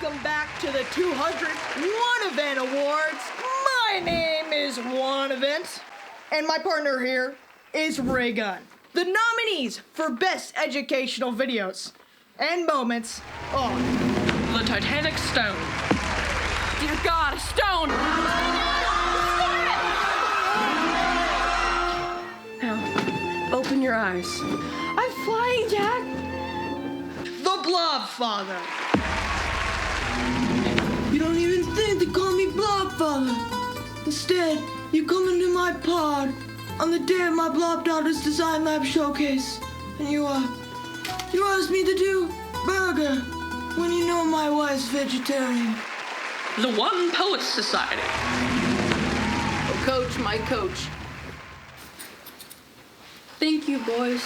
Welcome back to the 200th One Event Awards. My name is One Event, and my partner here is Ray Gunn. The nominees for Best Educational Videos and Moments are The Titanic Stone. Dear God, a stone! Now, open your eyes. I'm flying, Jack! The Blob Father. You don't even think to call me Blob Father. Instead, you come into my pod on the day of my Blob Daughter's Design Lab showcase, and you asked me to do burger when you know my wife's vegetarian. The One Poets Society. Oh, Coach, my coach. Thank you, boys.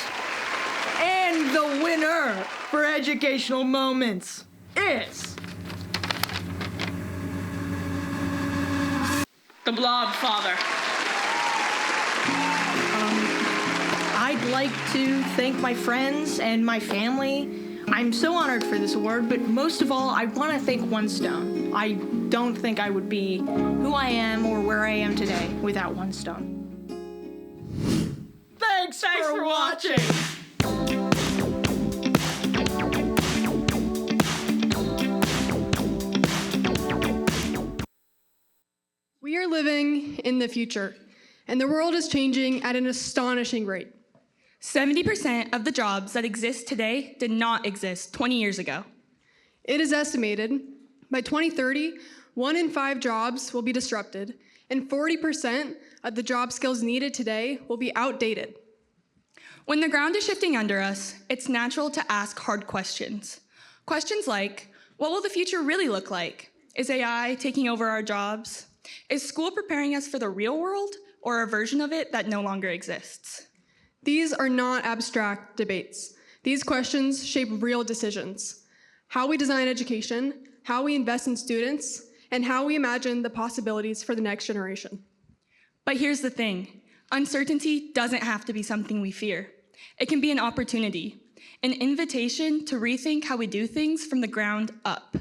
And the winner for Educational Moments is The Blob Father. I'd like to thank my friends and my family. I'm so honored for this award, but most of all, I want to thank One Stone. I don't think I would be who I am or where I am today without One Stone. Thanks for watching. We are living in the future, and the world is changing at an astonishing rate. 70% of the jobs that exist today did not exist 20 years ago. It is estimated by 2030, 1 in 5 jobs will be disrupted, and 40% of the job skills needed today will be outdated. When the ground is shifting under us, it's natural to ask hard questions. Questions like, what will the future really look like? Is AI taking over our jobs? Is school preparing us for the real world or a version of it that no longer exists? These are not abstract debates. These questions shape real decisions. How we design education, how we invest in students, and how we imagine the possibilities for the next generation. But here's the thing. Uncertainty doesn't have to be something we fear. It can be an opportunity, an invitation to rethink how we do things from the ground up.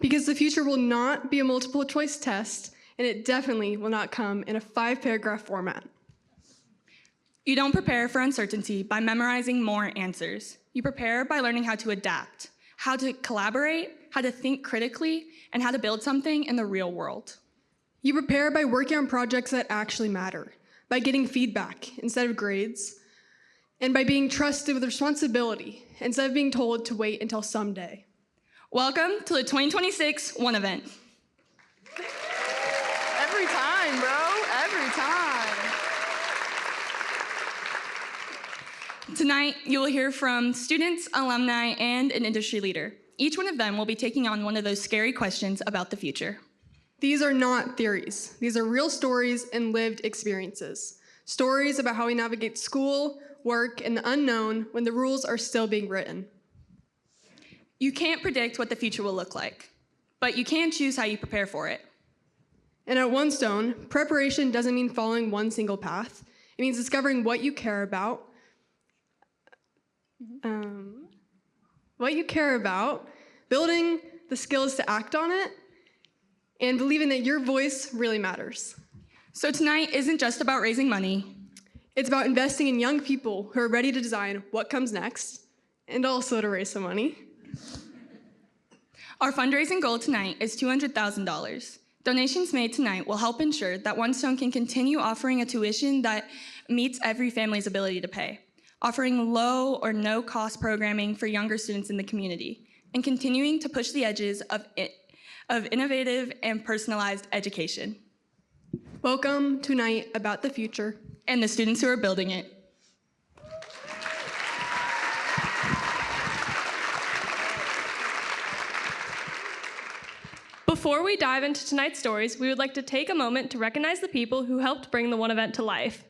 Because the future will not be a multiple choice test, and it definitely will not come in a 5-paragraph format. You don't prepare for uncertainty by memorizing more answers. You prepare by learning how to adapt, how to collaborate, how to think critically, and how to build something in the real world. You prepare by working on projects that actually matter, by getting feedback instead of grades, and by being trusted with responsibility instead of being told to wait until someday. Welcome to the 2026 One Event. Every time, bro. Every time. Tonight, you will hear from students, alumni, and an industry leader. Each one of them will be taking on one of those scary questions about the future. These are not theories. These are real stories and lived experiences. Stories about how we navigate school, work, and the unknown when the rules are still being written. You can't predict what the future will look like, but you can choose how you prepare for it. And at One Stone, preparation doesn't mean following one single path. It means discovering what you care about, building the skills to act on it, and believing that your voice really matters. So tonight isn't just about raising money. It's about investing in young people who are ready to design what comes next, and also to raise some money. Our fundraising goal tonight is $200,000. Donations made tonight will help ensure that One Stone can continue offering a tuition that meets every family's ability to pay, offering low or no-cost programming for younger students in the community, and continuing to push the edges of innovative and personalized education. Welcome to Night About the Future. And the students who are building it. Before we dive into tonight's stories, we would like to take a moment to recognize the people who helped bring the One Event to life.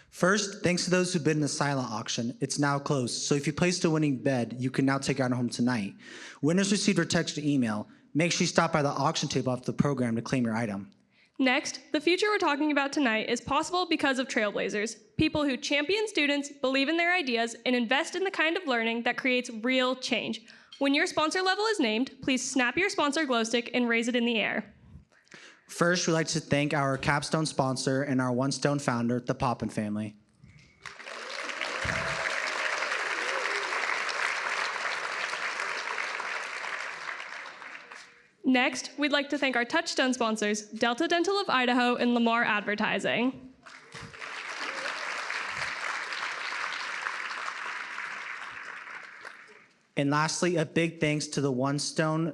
First, thanks to those who bid in the silent auction. It's now closed, so if you placed a winning bid, you can now take it home tonight. Winners received your text or email. Make sure you stop by the auction table after the program to claim your item. Next, the future we're talking about tonight is possible because of trailblazers, people who champion students, believe in their ideas, and invest in the kind of learning that creates real change. When your sponsor level is named, please snap your sponsor glow stick and raise it in the air. First, we'd like to thank our capstone sponsor and our One Stone founder, the Poppin family. Next, we'd like to thank our Touchstone sponsors, Delta Dental of Idaho and Lamar Advertising. And lastly, a big thanks to the One Stone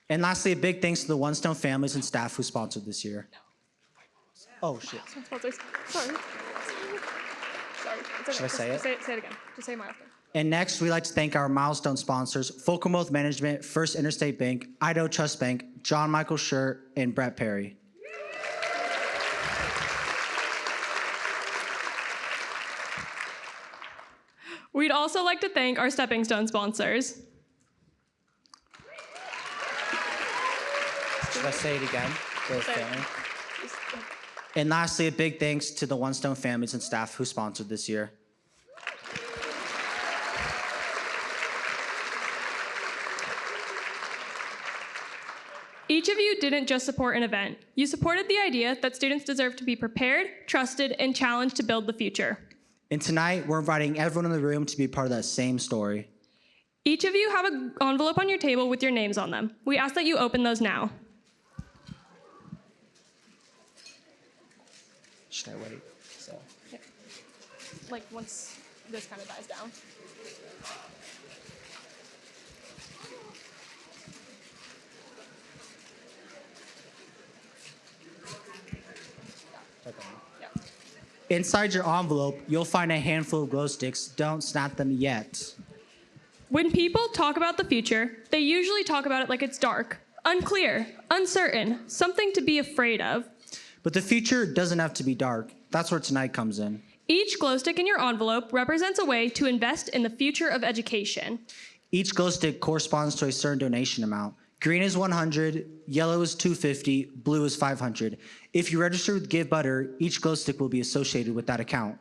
families and staff who sponsored this year. Oh, shit. Sponsors. Sorry. It's okay. Should I say it? Say it again. Just say milestone. And next, we'd like to thank our milestone sponsors, Fulcrum Wealth Management, First Interstate Bank, Idaho Trust Bank, John Michael Schur, and Brett Perry. We'd also like to thank our Stepping Stone sponsors. Should I say it again? And lastly, a big thanks to the One Stone families and staff who sponsored this year. Each of you didn't just support an event. You supported the idea that students deserve to be prepared, trusted, and challenged to build the future. And tonight, we're inviting everyone in the room to be part of that same story. Each of you have an envelope on your table with your names on them. We ask that you open those now. Should I wait? Yeah. Like once this kind of dies down. Inside your envelope, you'll find a handful of glow sticks. Don't snap them yet. When people talk about the future, they usually talk about it like it's dark, unclear, uncertain, something to be afraid of. But the future doesn't have to be dark. That's where tonight comes in. Each glow stick in your envelope represents a way to invest in the future of education. Each glow stick corresponds to a certain donation amount. Green is 100, yellow is 250, blue is 500. If you register with Give Butter, each glow stick will be associated with that account.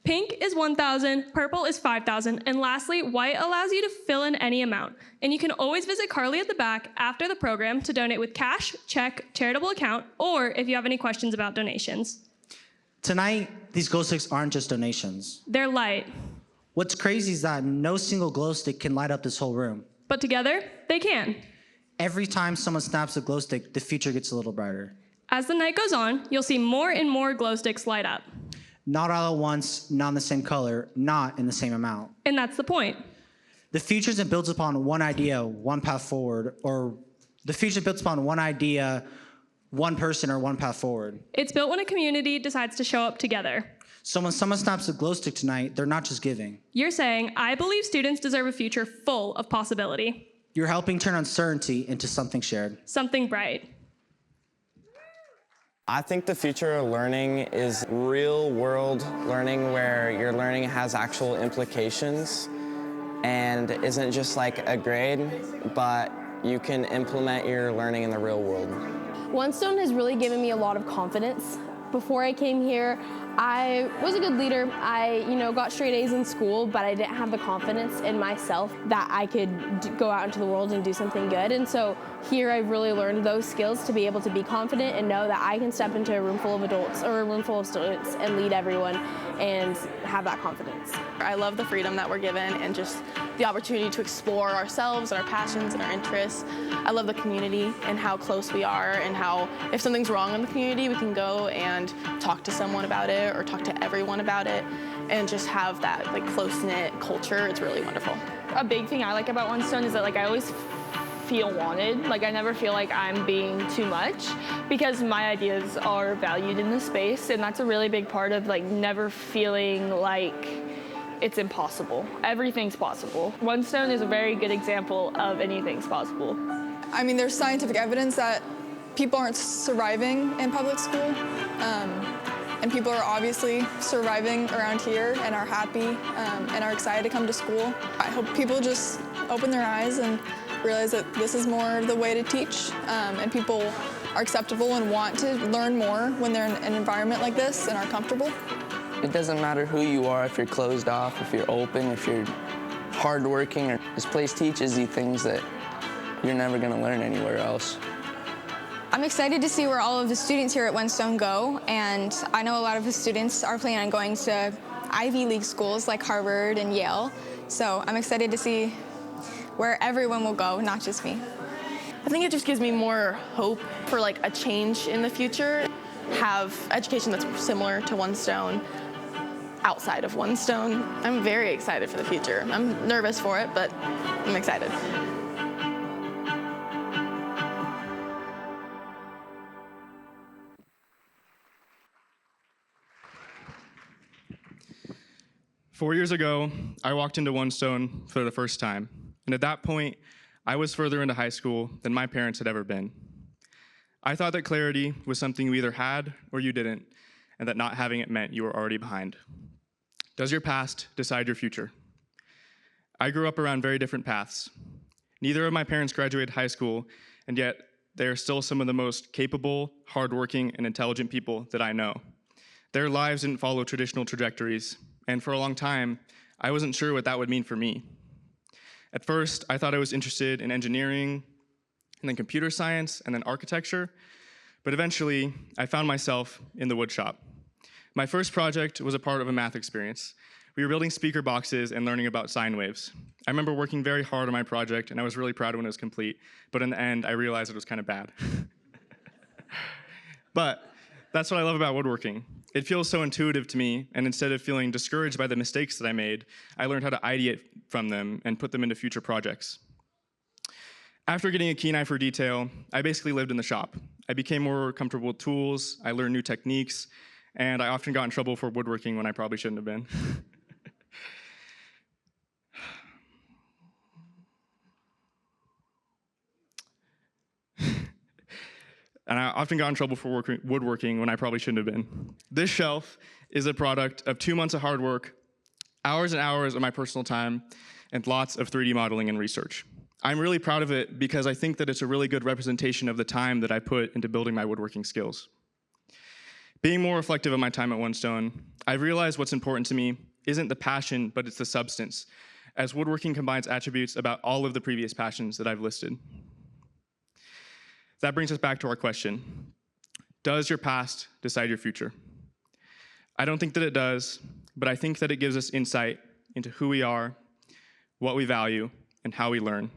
Pink is 1,000, purple is 5,000, and lastly, white allows you to fill in any amount. And you can always visit Carly at the back after the program to donate with cash, check, charitable account, or if you have any questions about donations. Tonight, these glow sticks aren't just donations. They're light. What's crazy is that no single glow stick can light up this whole room. But together, they can. Every time someone snaps a glow stick, the future gets a little brighter. As the night goes on, you'll see more and more glow sticks light up. Not all at once, not in the same color, not in the same amount. And that's the point. The future isn't built upon one idea, one path forward, or the future built upon one idea, one person, or one path forward. It's built when a community decides to show up together. So when someone snaps a glow stick tonight, they're not just giving. You're saying, I believe students deserve a future full of possibility. You're helping turn uncertainty into something shared. Something bright. I think the future of learning is real-world learning where your learning has actual implications and isn't just like a grade, but you can implement your learning in the real world. One Stone has really given me a lot of confidence. Before I came here, I was a good leader. I, got straight A's in school, but I didn't have the confidence in myself that I could go out into the world and do something good. And so here I've really learned those skills to be able to be confident and know that I can step into a room full of adults or a room full of students and lead everyone and have that confidence. I love the freedom that we're given and just the opportunity to explore ourselves and our passions and our interests. I love the community and how close we are and how if something's wrong in the community, we can go and talk to someone about it or talk to everyone about it and just have that close-knit culture. It's really wonderful. A big thing I like about One Stone is that I always feel wanted. I never feel like I'm being too much because my ideas are valued in the space, and that's a really big part of never feeling like it's impossible. Everything's possible. One Stone is a very good example of anything's possible. I mean, there's scientific evidence that people aren't surviving in public school, and people are obviously surviving around here and are happy and are excited to come to school. I hope people just open their eyes and realize that this is more the way to teach, and people are acceptable and want to learn more when they're in an environment like this and are comfortable. It doesn't matter who you are, if you're closed off, if you're open, if you're hardworking. This place teaches you things that you're never going to learn anywhere else. I'm excited to see where all of the students here at One go, and I know a lot of the students are planning on going to Ivy League schools like Harvard and Yale, so I'm excited to see where everyone will go, not just me. I think it just gives me more hope for like a change in the future, have education that's similar to One Stone outside of One Stone. I'm very excited for the future. I'm nervous for it, but I'm excited. Four years ago, I walked into One Stone for the first time, and at that point, I was further into high school than my parents had ever been. I thought that clarity was something you either had or you didn't, and that not having it meant you were already behind. Does your past decide your future? I grew up around very different paths. Neither of my parents graduated high school, and yet they are still some of the most capable, hardworking, and intelligent people that I know. Their lives didn't follow traditional trajectories, and for a long time, I wasn't sure what that would mean for me. At first, I thought I was interested in engineering, and then computer science, and then architecture, but eventually, I found myself in the wood shop. My first project was a part of a math experience. We were building speaker boxes and learning about sine waves. I remember working very hard on my project, and I was really proud when it was complete, but in the end, I realized it was kind of bad. But that's what I love about woodworking. It feels so intuitive to me, and instead of feeling discouraged by the mistakes that I made, I learned how to ideate from them and put them into future projects. After getting a keen eye for detail, I basically lived in the shop. I became more comfortable with tools, I learned new techniques, and I often got in trouble for woodworking when I probably shouldn't have been. And I often got in trouble for woodworking when I probably shouldn't have been. This shelf is a product of 2 months of hard work, hours and hours of my personal time, and lots of 3D modeling and research. I'm really proud of it because I think that it's a really good representation of the time that I put into building my woodworking skills. Being more reflective of my time at One Stone, I've realized what's important to me isn't the passion, but it's the substance, as woodworking combines attributes about all of the previous passions that I've listed. That brings us back to our question. Does your past decide your future? I don't think that it does, but I think that it gives us insight into who we are, what we value, and how we learn.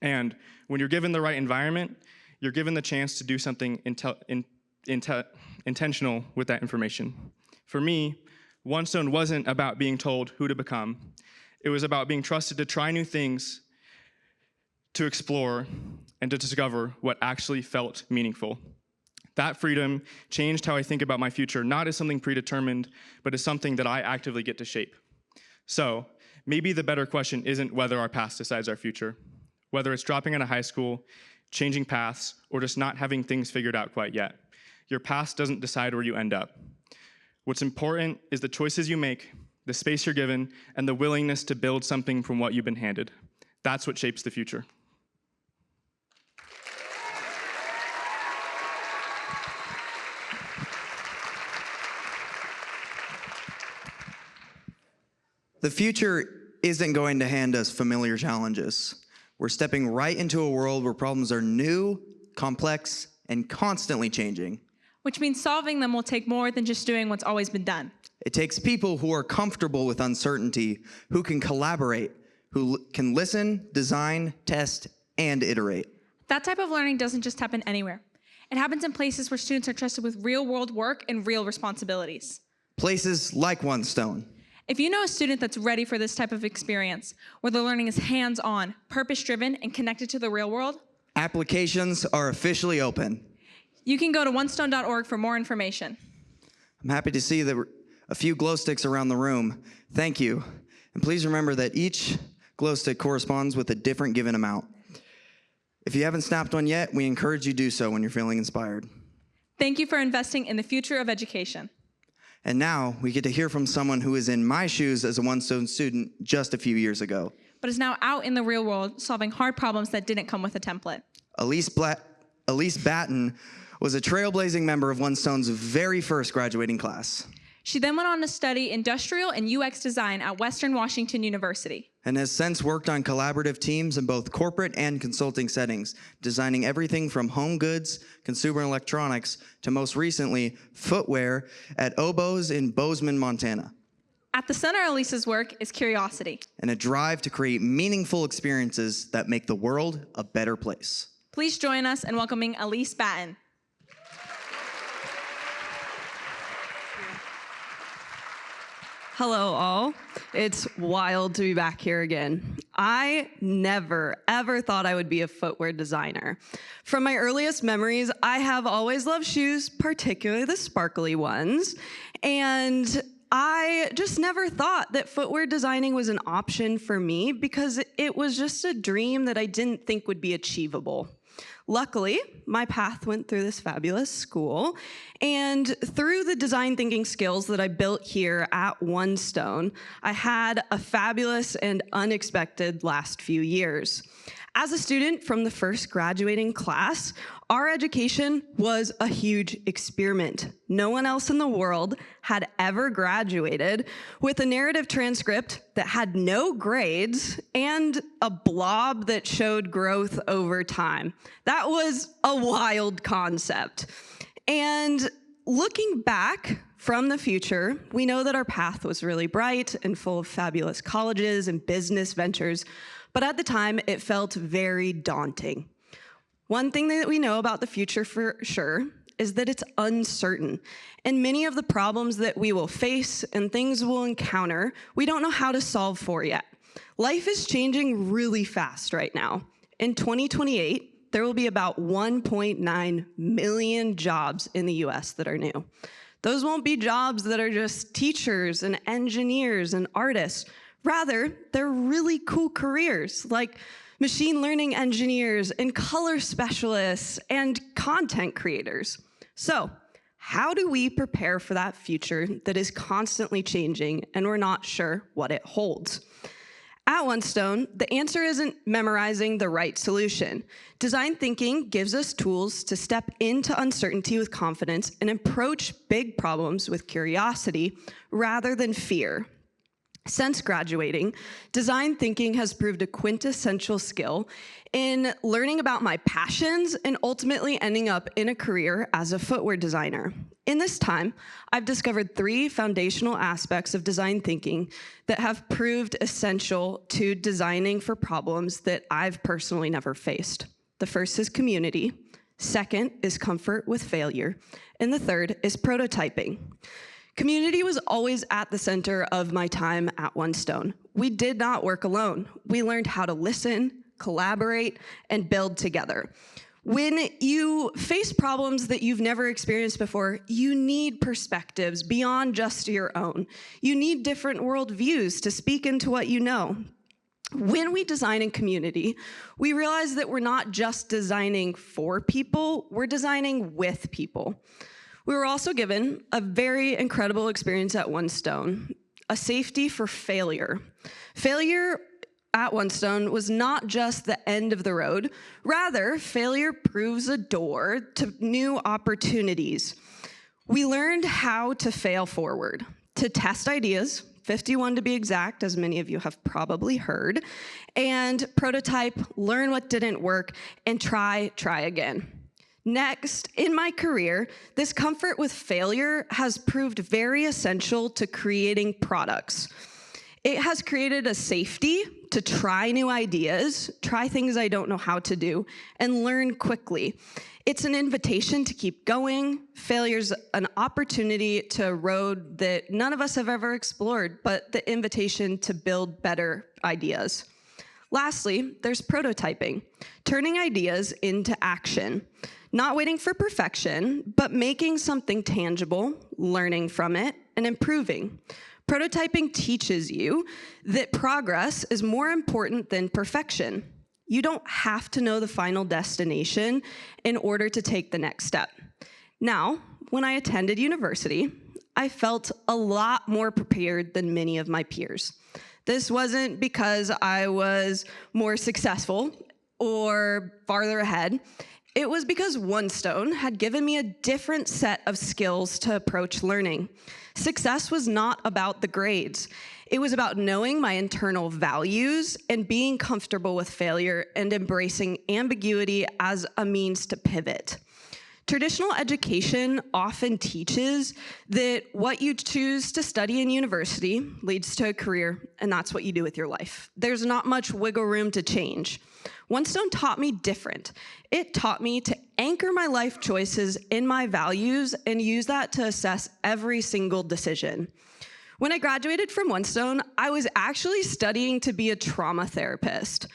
And when you're given the right environment, you're given the chance to do something intentional with that information. For me, One Stone wasn't about being told who to become. It was about being trusted to try new things, to explore, and to discover what actually felt meaningful. That freedom changed how I think about my future, not as something predetermined, but as something that I actively get to shape. So, maybe the better question isn't whether our past decides our future, whether it's dropping out of high school, changing paths, or just not having things figured out quite yet. Your past doesn't decide where you end up. What's important is the choices you make, the space you're given, and the willingness to build something from what you've been handed. That's what shapes the future. The future isn't going to hand us familiar challenges. We're stepping right into a world where problems are new, complex, and constantly changing. Which means solving them will take more than just doing what's always been done. It takes people who are comfortable with uncertainty, who can collaborate, who can listen, design, test, and iterate. That type of learning doesn't just happen anywhere. It happens in places where students are trusted with real-world work and real responsibilities. Places like One Stone. If you know a student that's ready for this type of experience, where the learning is hands-on, purpose-driven, and connected to the real world, applications are officially open. You can go to onestone.org for more information. I'm happy to see that a few glow sticks around the room. Thank you. And please remember that each glow stick corresponds with a different given amount. If you haven't snapped one yet, we encourage you to do so when you're feeling inspired. Thank you for investing in the future of education. And now we get to hear from someone who was in my shoes as a One Stone student just a few years ago. But is now out in the real world solving hard problems that didn't come with a template. Elise Batten was a trailblazing member of One Stone's very first graduating class. She then went on to study industrial and UX design at Western Washington University. and has since worked on collaborative teams in both corporate and consulting settings, designing everything from home goods, consumer electronics, to most recently, footwear at Oboes in Bozeman, Montana. At the center of Lisa's work is curiosity. And a drive to create meaningful experiences that make the world a better place. Please join us in welcoming Elise Batten. Hello, all. It's wild to be back here again. I never, ever thought I would be a footwear designer. From my earliest memories, I have always loved shoes, particularly the sparkly ones, and I just never thought that footwear designing was an option for me because it was just a dream that I didn't think would be achievable. Luckily, my path went through this fabulous school, and through the design thinking skills that I built here at One Stone, I had a fabulous and unexpected last few years. As a student from the first graduating class, our education was a huge experiment. No one else in the world had ever graduated with a narrative transcript that had no grades and a blob that showed growth over time. That was a wild concept. And looking back from the future, we know that our path was really bright and full of fabulous colleges and business ventures, but at the time, it felt very daunting. One thing that we know about the future for sure is that it's uncertain, and many of the problems that we will face and things we'll encounter, we don't know how to solve for yet. Life is changing really fast right now. In 2028, there will be about 1.9 million jobs in the US that are new. Those won't be jobs that are just teachers and engineers and artists. Rather, they're really cool careers like machine learning engineers and color specialists and content creators. So, how do we prepare for that future that is constantly changing and we're not sure what it holds? At One Stone, the answer isn't memorizing the right solution. Design thinking gives us tools to step into uncertainty with confidence and approach big problems with curiosity rather than fear. Since graduating, design thinking has proved a quintessential skill in learning about my passions and ultimately ending up in a career as a footwear designer. In this time, I've discovered 3 foundational aspects of design thinking that have proved essential to designing for problems that I've personally never faced. The first is community, second is comfort with failure, and the third is prototyping. Community was always at the center of my time at One Stone. We did not work alone. We learned how to listen, collaborate, and build together. When you face problems that you've never experienced before, you need perspectives beyond just your own. You need different worldviews to speak into what you know. When we design in community, we realize that we're not just designing for people, we're designing with people. We were also given a very incredible experience at One Stone, a safety for failure. Failure at One Stone was not just the end of the road. Rather, failure proves a door to new opportunities. We learned how to fail forward, to test ideas, 51 to be exact, as many of you have probably heard, and prototype, learn what didn't work, and try again. Next, in my career, this comfort with failure has proved very essential to creating products. It has created a safety to try new ideas, try things I don't know how to do, and learn quickly. It's an invitation to keep going. Failure's an opportunity to a road that none of us have ever explored, but the invitation to build better ideas. Lastly, there's prototyping, turning ideas into action. Not waiting for perfection, but making something tangible, learning from it, and improving. Prototyping teaches you that progress is more important than perfection. You don't have to know the final destination in order to take the next step. Now, when I attended university, I felt a lot more prepared than many of my peers. This wasn't because I was more successful or farther ahead. It was because One Stone had given me a different set of skills to approach learning. Success was not about the grades. It was about knowing my internal values and being comfortable with failure and embracing ambiguity as a means to pivot. Traditional education often teaches that what you choose to study in university leads to a career, and that's what you do with your life. There's not much wiggle room to change. One Stone taught me different. It taught me to anchor my life choices in my values and use that to assess every single decision. When I graduated from One Stone, I was actually studying to be a trauma therapist.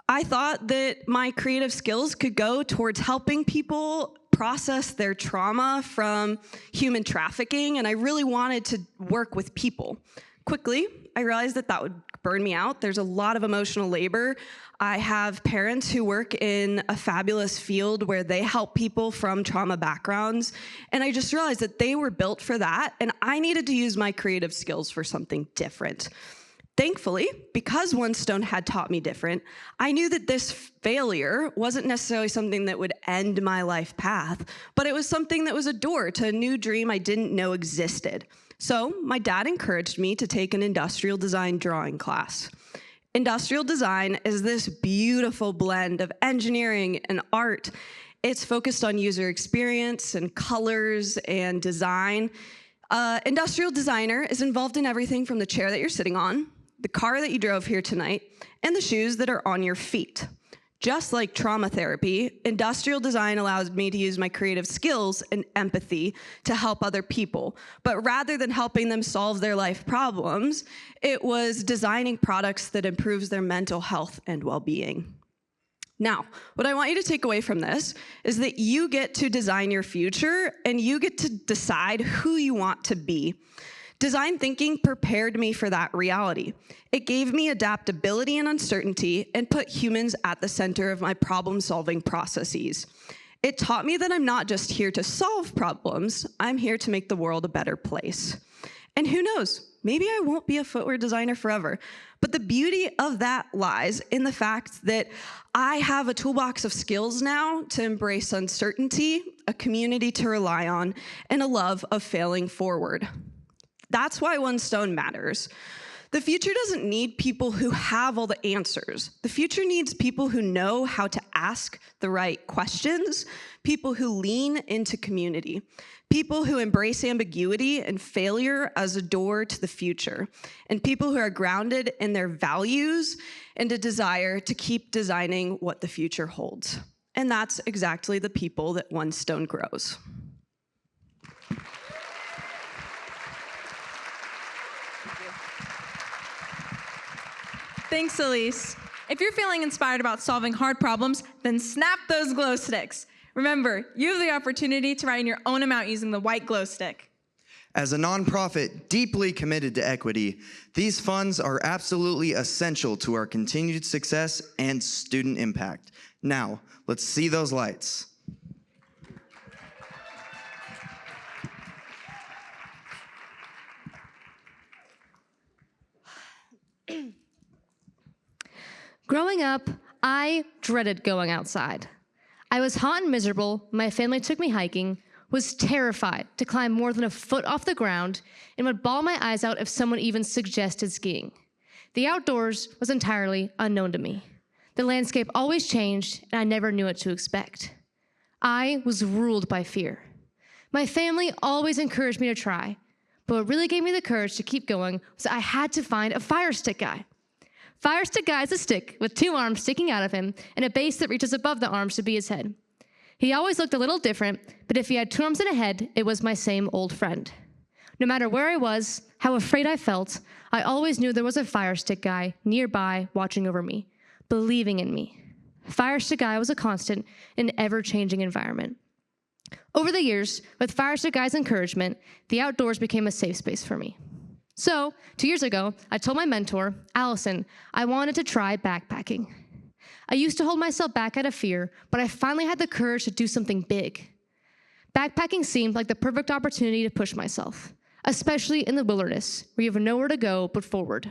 I thought that my creative skills could go towards helping people process their trauma from human trafficking, and I really wanted to work with people. Quickly, I realized that that would burn me out. There's a lot of emotional labor. I have parents who work in a fabulous field where they help people from trauma backgrounds, and I just realized that they were built for that, and I needed to use my creative skills for something different. Thankfully, because One Stone had taught me different, I knew that this failure wasn't necessarily something that would end my life path, but it was something that was a door to a new dream I didn't know existed. So my dad encouraged me to take an industrial design drawing class. Industrial design is this beautiful blend of engineering and art. It's focused on user experience and colors and design. Industrial designer is involved in everything from the chair that you're sitting on, the car that you drove here tonight, and the shoes that are on your feet. Just like trauma therapy, industrial design allows me to use my creative skills and empathy to help other people. But rather than helping them solve their life problems, it was designing products that improves their mental health and well-being. Now, what I want you to take away from this is that you get to design your future and you get to decide who you want to be. Design thinking prepared me for that reality. It gave me adaptability and uncertainty and put humans at the center of my problem-solving processes. It taught me that I'm not just here to solve problems, I'm here to make the world a better place. And who knows, maybe I won't be a footwear designer forever, but the beauty of that lies in the fact that I have a toolbox of skills now to embrace uncertainty, a community to rely on, and a love of failing forward. That's why One Stone matters. The future doesn't need people who have all the answers. The future needs people who know how to ask the right questions, people who lean into community, people who embrace ambiguity and failure as a door to the future, and people who are grounded in their values and a desire to keep designing what the future holds. And that's exactly the people that One Stone grows. Thanks, Elise. If you're feeling inspired about solving hard problems, then snap those glow sticks. Remember, you have the opportunity to write in your own amount using the white glow stick. As a nonprofit deeply committed to equity, these funds are absolutely essential to our continued success and student impact. Now, let's see those lights. Growing up, I dreaded going outside. I was hot and miserable, my family took me hiking, was terrified to climb more than a foot off the ground, and would bawl my eyes out if someone even suggested skiing. The outdoors was entirely unknown to me. The landscape always changed, and I never knew what to expect. I was ruled by fear. My family always encouraged me to try, but what really gave me the courage to keep going was I had to find a fire stick guy. Fire stick guy is a stick with two arms sticking out of him and a base that reaches above the arms to be his head. He always looked a little different, but if he had two arms and a head, it was my same old friend. No matter where I was, how afraid I felt, I always knew there was a fire stick guy nearby watching over me, believing in me. Fire stick guy was a constant in an ever-changing environment. Over the years, with Fire stick guy's encouragement, the outdoors became a safe space for me. So, 2 years ago, I told my mentor, Allison, I wanted to try backpacking. I used to hold myself back out of fear, but I finally had the courage to do something big. Backpacking seemed like the perfect opportunity to push myself, especially in the wilderness, where you have nowhere to go but forward.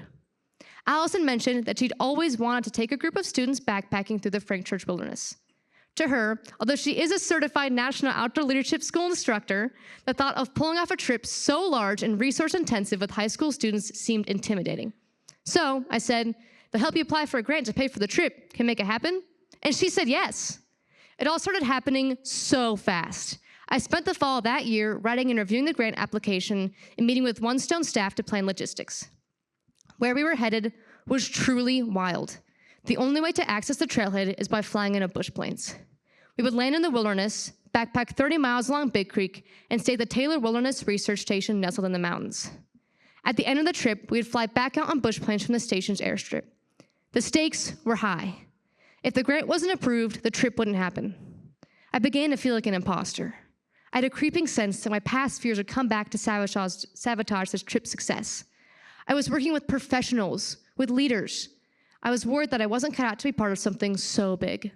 Allison mentioned that she'd always wanted to take a group of students backpacking through the Frank Church Wilderness. To her, although she is a certified National Outdoor Leadership School instructor, the thought of pulling off a trip so large and resource-intensive with high school students seemed intimidating. So I said, if I help you apply for a grant to pay for the trip, can make it happen? And she said yes. It all started happening so fast. I spent the fall of that year writing and reviewing the grant application and meeting with One Stone staff to plan logistics. Where we were headed was truly wild. The only way to access the trailhead is by flying in a bush planes. We would land in the wilderness, backpack 30 miles along Big Creek, and stay at the Taylor Wilderness Research Station nestled in the mountains. At the end of the trip, we would fly back out on bush planes from the station's airstrip. The stakes were high. If the grant wasn't approved, the trip wouldn't happen. I began to feel like an imposter. I had a creeping sense that my past fears would come back to sabotage this trip's success. I was working with professionals, with leaders. I was worried that I wasn't cut out to be part of something so big.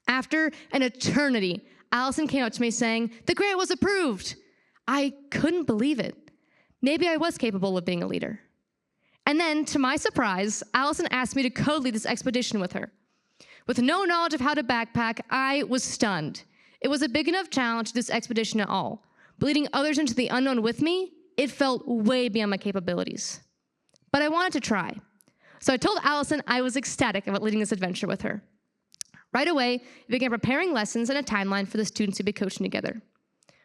After an eternity, Allison came up to me saying, "The grant was approved." I couldn't believe it. Maybe I was capable of being a leader. And then, to my surprise, Allison asked me to co-lead this expedition with her. With no knowledge of how to backpack, I was stunned. It was a big enough challenge to this expedition at all. But leading others into the unknown with me, it felt way beyond my capabilities. But I wanted to try. So I told Allison I was ecstatic about leading this adventure with her. Right away, we began preparing lessons and a timeline for the students to be coaching together.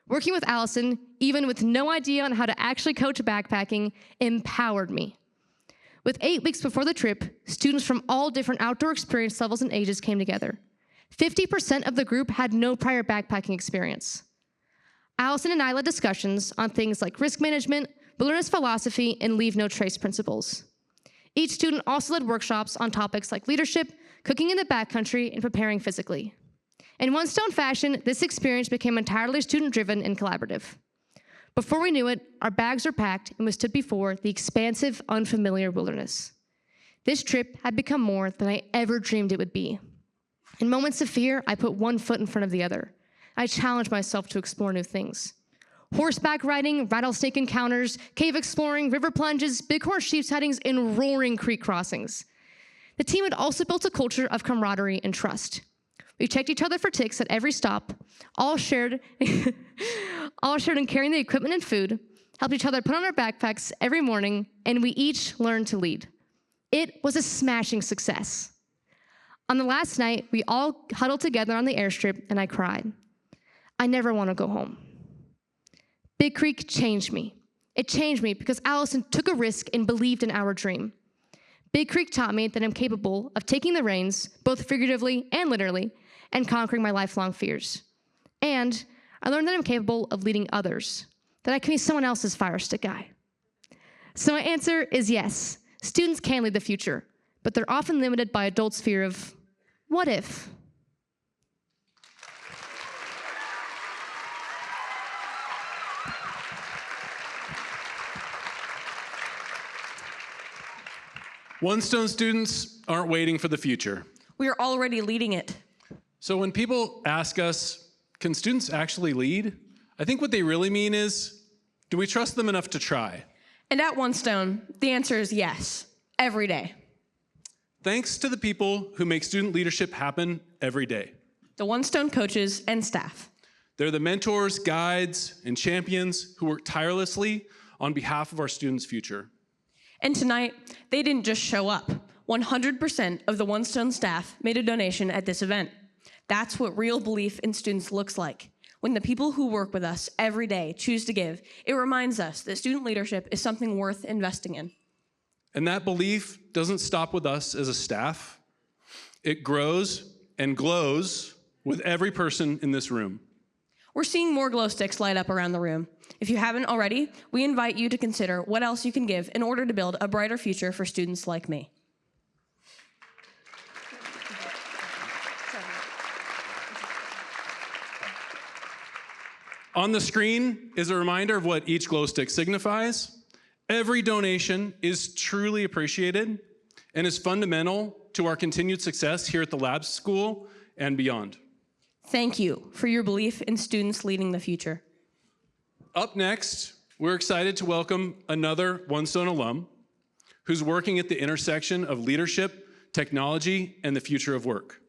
Working with Allison, even with no idea on how to actually coach backpacking, empowered me. With 8 weeks before the trip, students from all different outdoor experience levels and ages came together. 50% of the group had no prior backpacking experience. Allison and I led discussions on things like risk management, wilderness philosophy, and leave no trace principles. Each student also led workshops on topics like leadership, cooking in the backcountry, and preparing physically. In One Stone fashion, this experience became entirely student-driven and collaborative. Before we knew it, our bags were packed and we stood before the expansive, unfamiliar wilderness. This trip had become more than I ever dreamed it would be. In moments of fear, I put one foot in front of the other. I challenged myself to explore new things. Horseback riding, rattlesnake encounters, cave exploring, river plunges, bighorn sheep sightings, and roaring creek crossings. The team had also built a culture of camaraderie and trust. We checked each other for ticks at every stop, all shared in carrying the equipment and food, helped each other put on our backpacks every morning, and we each learned to lead. It was a smashing success. On the last night, we all huddled together on the airstrip, and I cried. I never want to go home. Big Creek changed me. It changed me because Allison took a risk and believed in our dream. Big Creek taught me that I'm capable of taking the reins, both figuratively and literally, and conquering my lifelong fears. And I learned that I'm capable of leading others, that I can be someone else's fire stick guy. So my answer is yes, students can lead the future, but they're often limited by adults' fear of, what if? One Stone students aren't waiting for the future. We are already leading it. So when people ask us, can students actually lead? I think what they really mean is, do we trust them enough to try? And at One Stone, the answer is yes, every day. Thanks to the people who make student leadership happen every day. The One Stone coaches and staff. They're the mentors, guides, and champions who work tirelessly on behalf of our students' future. And tonight, they didn't just show up. 100% of the One Stone staff made a donation at this event. That's what real belief in students looks like. When the people who work with us every day choose to give, it reminds us that student leadership is something worth investing in. And that belief doesn't stop with us as a staff. It grows and glows with every person in this room. We're seeing more glow sticks light up around the room. If you haven't already, we invite you to consider what else you can give in order to build a brighter future for students like me. On the screen is a reminder of what each glow stick signifies. Every donation is truly appreciated and is fundamental to our continued success here at the Lab School and beyond. Thank you for your belief in students leading the future. Up next, we're excited to welcome another One Stone alum who's working at the intersection of leadership, technology, and the future of work.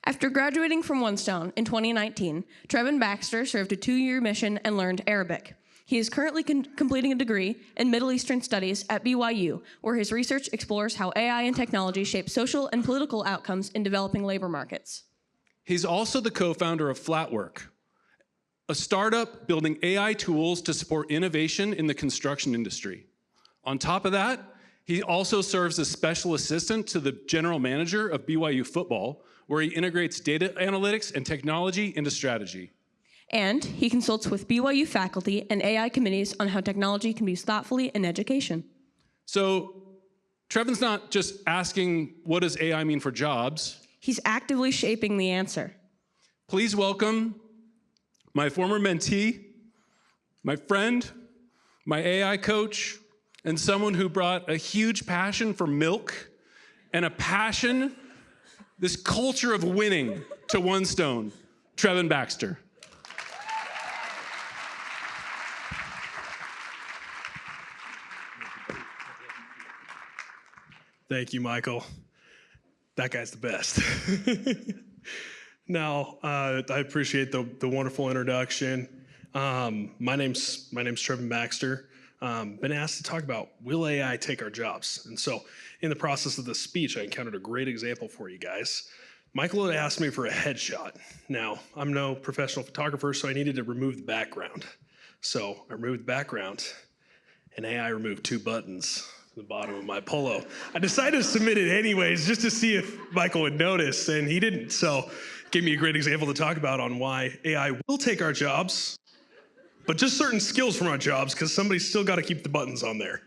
After graduating from One Stone in 2019, Trevin Baxter served a 2-year mission and learned Arabic. He is currently completing a degree in Middle Eastern Studies at BYU, where his research explores how AI and technology shape social and political outcomes in developing labor markets. He's also the co-founder of Flatwork, a startup building AI tools to support innovation in the construction industry. On top of that, he also serves as special assistant to the general manager of BYU football, where he integrates data analytics and technology into strategy. And he consults with BYU faculty and AI committees on how technology can be used thoughtfully in education. So Trevin's not just asking, what does AI mean for jobs? He's actively shaping the answer. Please welcome my former mentee, my friend, my AI coach, and someone who brought a huge passion for milk and a passion, this culture of winning to One Stone, Trevin Baxter. Thank you, Michael. That guy's the best. Now, I appreciate the wonderful introduction. My name's Trevin Baxter. Been asked to talk about, will AI take our jobs? And so in the process of the speech, I encountered a great example for you guys. Michael had asked me for a headshot. Now, I'm no professional photographer, so I needed to remove the background. So I removed the background, and AI removed 2 buttons the bottom of my polo. I decided to submit it anyways, just to see if Michael would notice, and he didn't. So gave me a great example to talk about on why AI will take our jobs, but just certain skills from our jobs, because somebody's still got to keep the buttons on there,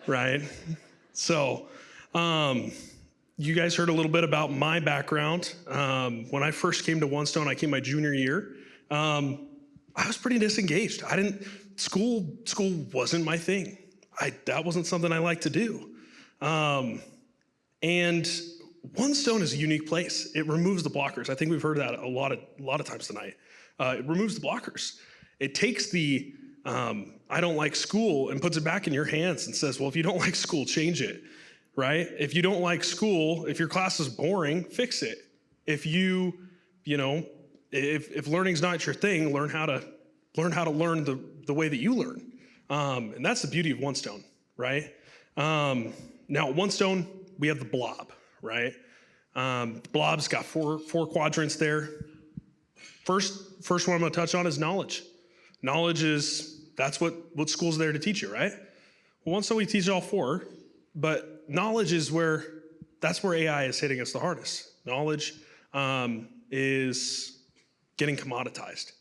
right? So you guys heard a little bit about my background. When I first came to One Stone, I came my junior year. I was pretty disengaged. School wasn't my thing. That wasn't something I liked to do. And One Stone is a unique place. It removes the blockers. I think we've heard that a lot of times tonight. It removes the blockers. It takes the I don't like school and puts it back in your hands and says, well, if you don't like school, change it, right? If you don't like school, if your class is boring, fix it. If if learning's not your thing, learn how to learn the way that you learn. And that's the beauty of One Stone, right? Now at One Stone, we have the blob, right? The blob's got four quadrants there. First one I'm gonna touch on is knowledge. Knowledge that's what school's there to teach you, right? Well, One Stone, we teach all 4, but knowledge is that's where AI is hitting us the hardest. Knowledge is getting commoditized.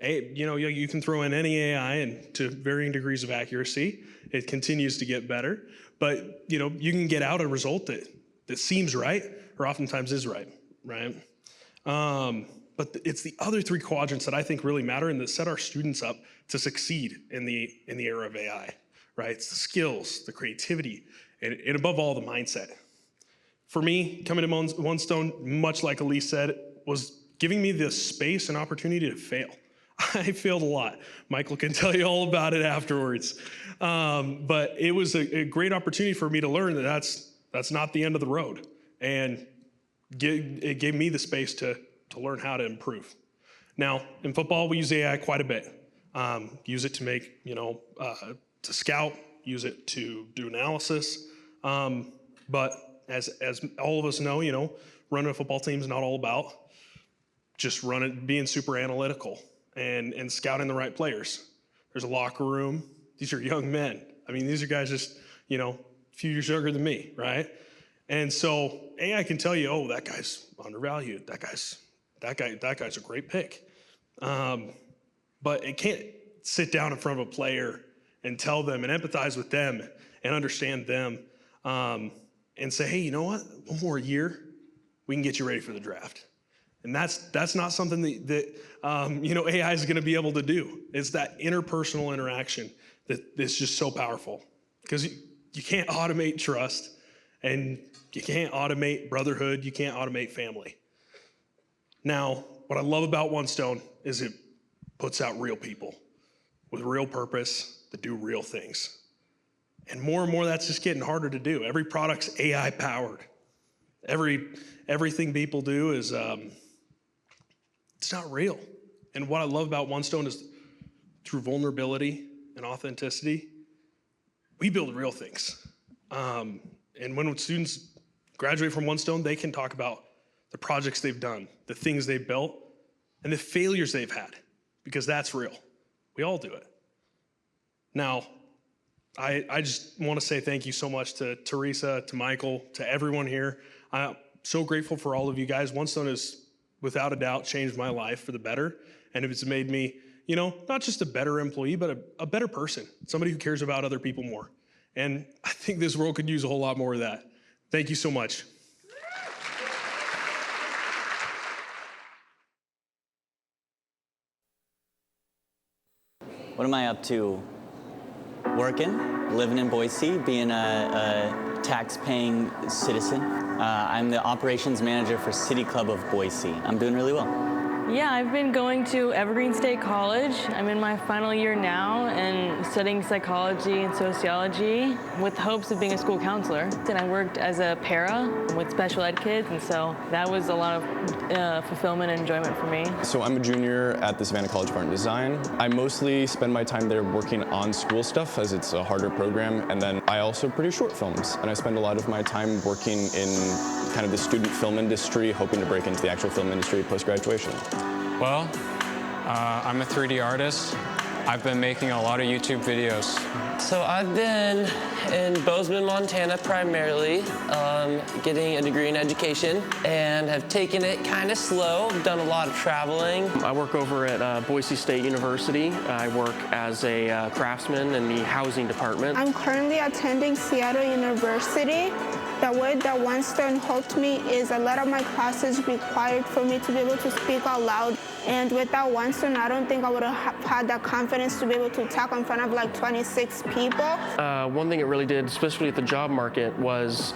You can throw in any AI and to varying degrees of accuracy, it continues to get better. But you can get out a result that seems right or oftentimes is right? But it's the other 3 quadrants that I think really matter and that set our students up to succeed in the era of AI, right? It's the skills, the creativity, and above all, the mindset. For me, coming to One Stone, much like Elise said, was giving me the space and opportunity to fail. I failed a lot. Michael can tell you all about it afterwards. But it was a great opportunity for me to learn that that's not the end of the road. And it gave me the space to learn how to improve. Now, in football, we use AI quite a bit. Use it to make, to scout, use it to do analysis. But as all of us know, running a football team is not all about just being super analytical and scouting the right players. There's a locker room. These are young men. These are guys just, a few years younger than me, right? And so AI can tell you, oh, that guy's undervalued. That guy's a great pick. But it can't sit down in front of a player and tell them and empathize with them and understand them and say, hey, you know what? One more year, we can get you ready for the draft. And that's not something that AI is going to be able to do. It's that interpersonal interaction that's just so powerful, because you can't automate trust, and you can't automate brotherhood. You can't automate family. Now, what I love about One Stone is it puts out real people with real purpose that do real things. And more that's just getting harder to do. Every product's AI powered. Everything people do is It's not real. And what I love about One Stone is through vulnerability and authenticity, we build real things. And when students graduate from One Stone, they can talk about the projects they've done, the things they've built, and the failures they've had, because that's real. We all do it. Now, I just want to say thank you so much to Teresa, to Michael, to everyone here. I'm so grateful for all of you guys. One Stone has, without a doubt, changed my life for the better, and it's made me, you know, not just a better employee, but a better person, somebody who cares about other people more. And I think this world could use a whole lot more of that. Thank you so much. What am I up to? Working, living in Boise, being a tax-paying citizen. I'm the operations manager for City Club of Boise. I'm doing really well. Yeah, I've been going to Evergreen State College. I'm in my final year now and studying psychology and sociology with hopes of being a school counselor. And I worked as a para with special ed kids, and so that was a lot of fulfillment and enjoyment for me. So I'm a junior at the Savannah College of Art and Design. I mostly spend my time there working on school stuff as it's a harder program, and then I also produce short films, and I spend a lot of my time working in kind of the student film industry, hoping to break into the actual film industry post-graduation. Well, I'm a 3D artist. I've been making a lot of YouTube videos. So I've been in Bozeman, Montana primarily, getting a degree in education, and have taken it kind of slow, done a lot of traveling. I work over at Boise State University. I work as a craftsman in the housing department. I'm currently attending Seattle University. The way that One Stone helped me is a lot of my classes required for me to be able to speak out loud. And without One Stone, I don't think I would have had that confidence to be able to talk in front of like 26 people. One thing it really did, especially at the job market, was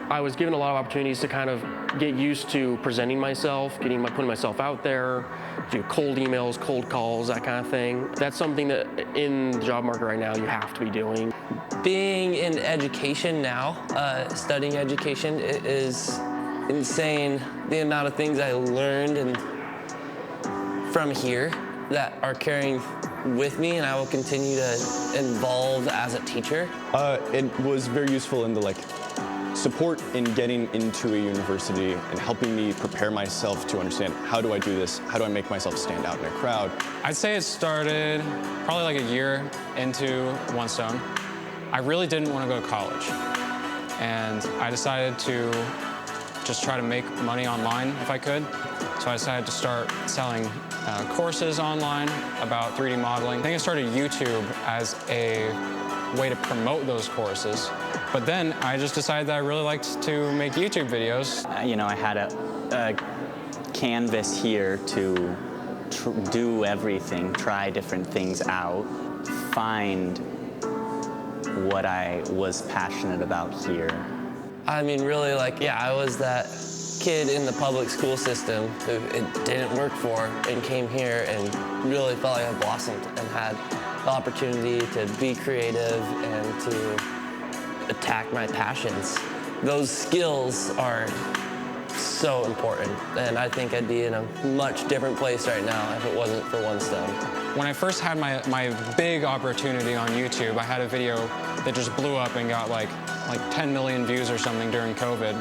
I was given a lot of opportunities to kind of get used to presenting myself, putting myself out there, do cold emails, cold calls, that kind of thing. That's something that in the job market right now you have to be doing. Being in education now, studying education, it is insane the amount of things I learned from here that are carrying with me, and I will continue to evolve as a teacher. It was very useful in the support in getting into a university and helping me prepare myself to understand, how do I do this? How do I make myself stand out in a crowd? I'd say it started probably like a year into One Stone. I really didn't want to go to college, and I decided to just try to make money online if I could. So I decided to start selling courses online about 3D modeling. I think I started YouTube as a way to promote those courses. But then I just decided that I really liked to make YouTube videos. You know, I had a canvas here to do everything, try different things out, find what I was passionate about here. I mean, really, I was that kid in the public school system who it didn't work for and came here and really felt like I blossomed and had the opportunity to be creative and to attack my passions. Those skills are so important, and I think I'd be in a much different place right now if it wasn't for One Stone. When I first had my big opportunity on YouTube, I had a video that just blew up and got like 10 million views or something during COVID.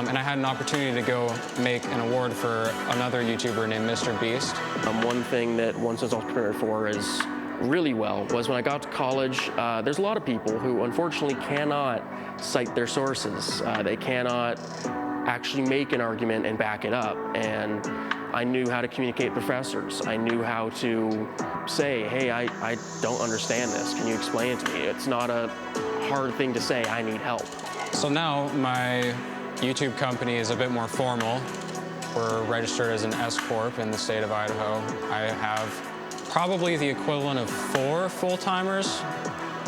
And I had an opportunity to go make an award for another YouTuber named Mr. Beast. One thing that One Stone's also prepared for is really well was when I got to college, there's a lot of people who unfortunately cannot cite their sources. They cannot actually make an argument and back it up. And I knew how to communicate with professors. I knew how to say, hey, I don't understand this. Can you explain it to me? It's not a hard thing to say, I need help. So now my YouTube company is a bit more formal. We're registered as an S Corp in the state of Idaho. I have probably the equivalent of 4 full-timers.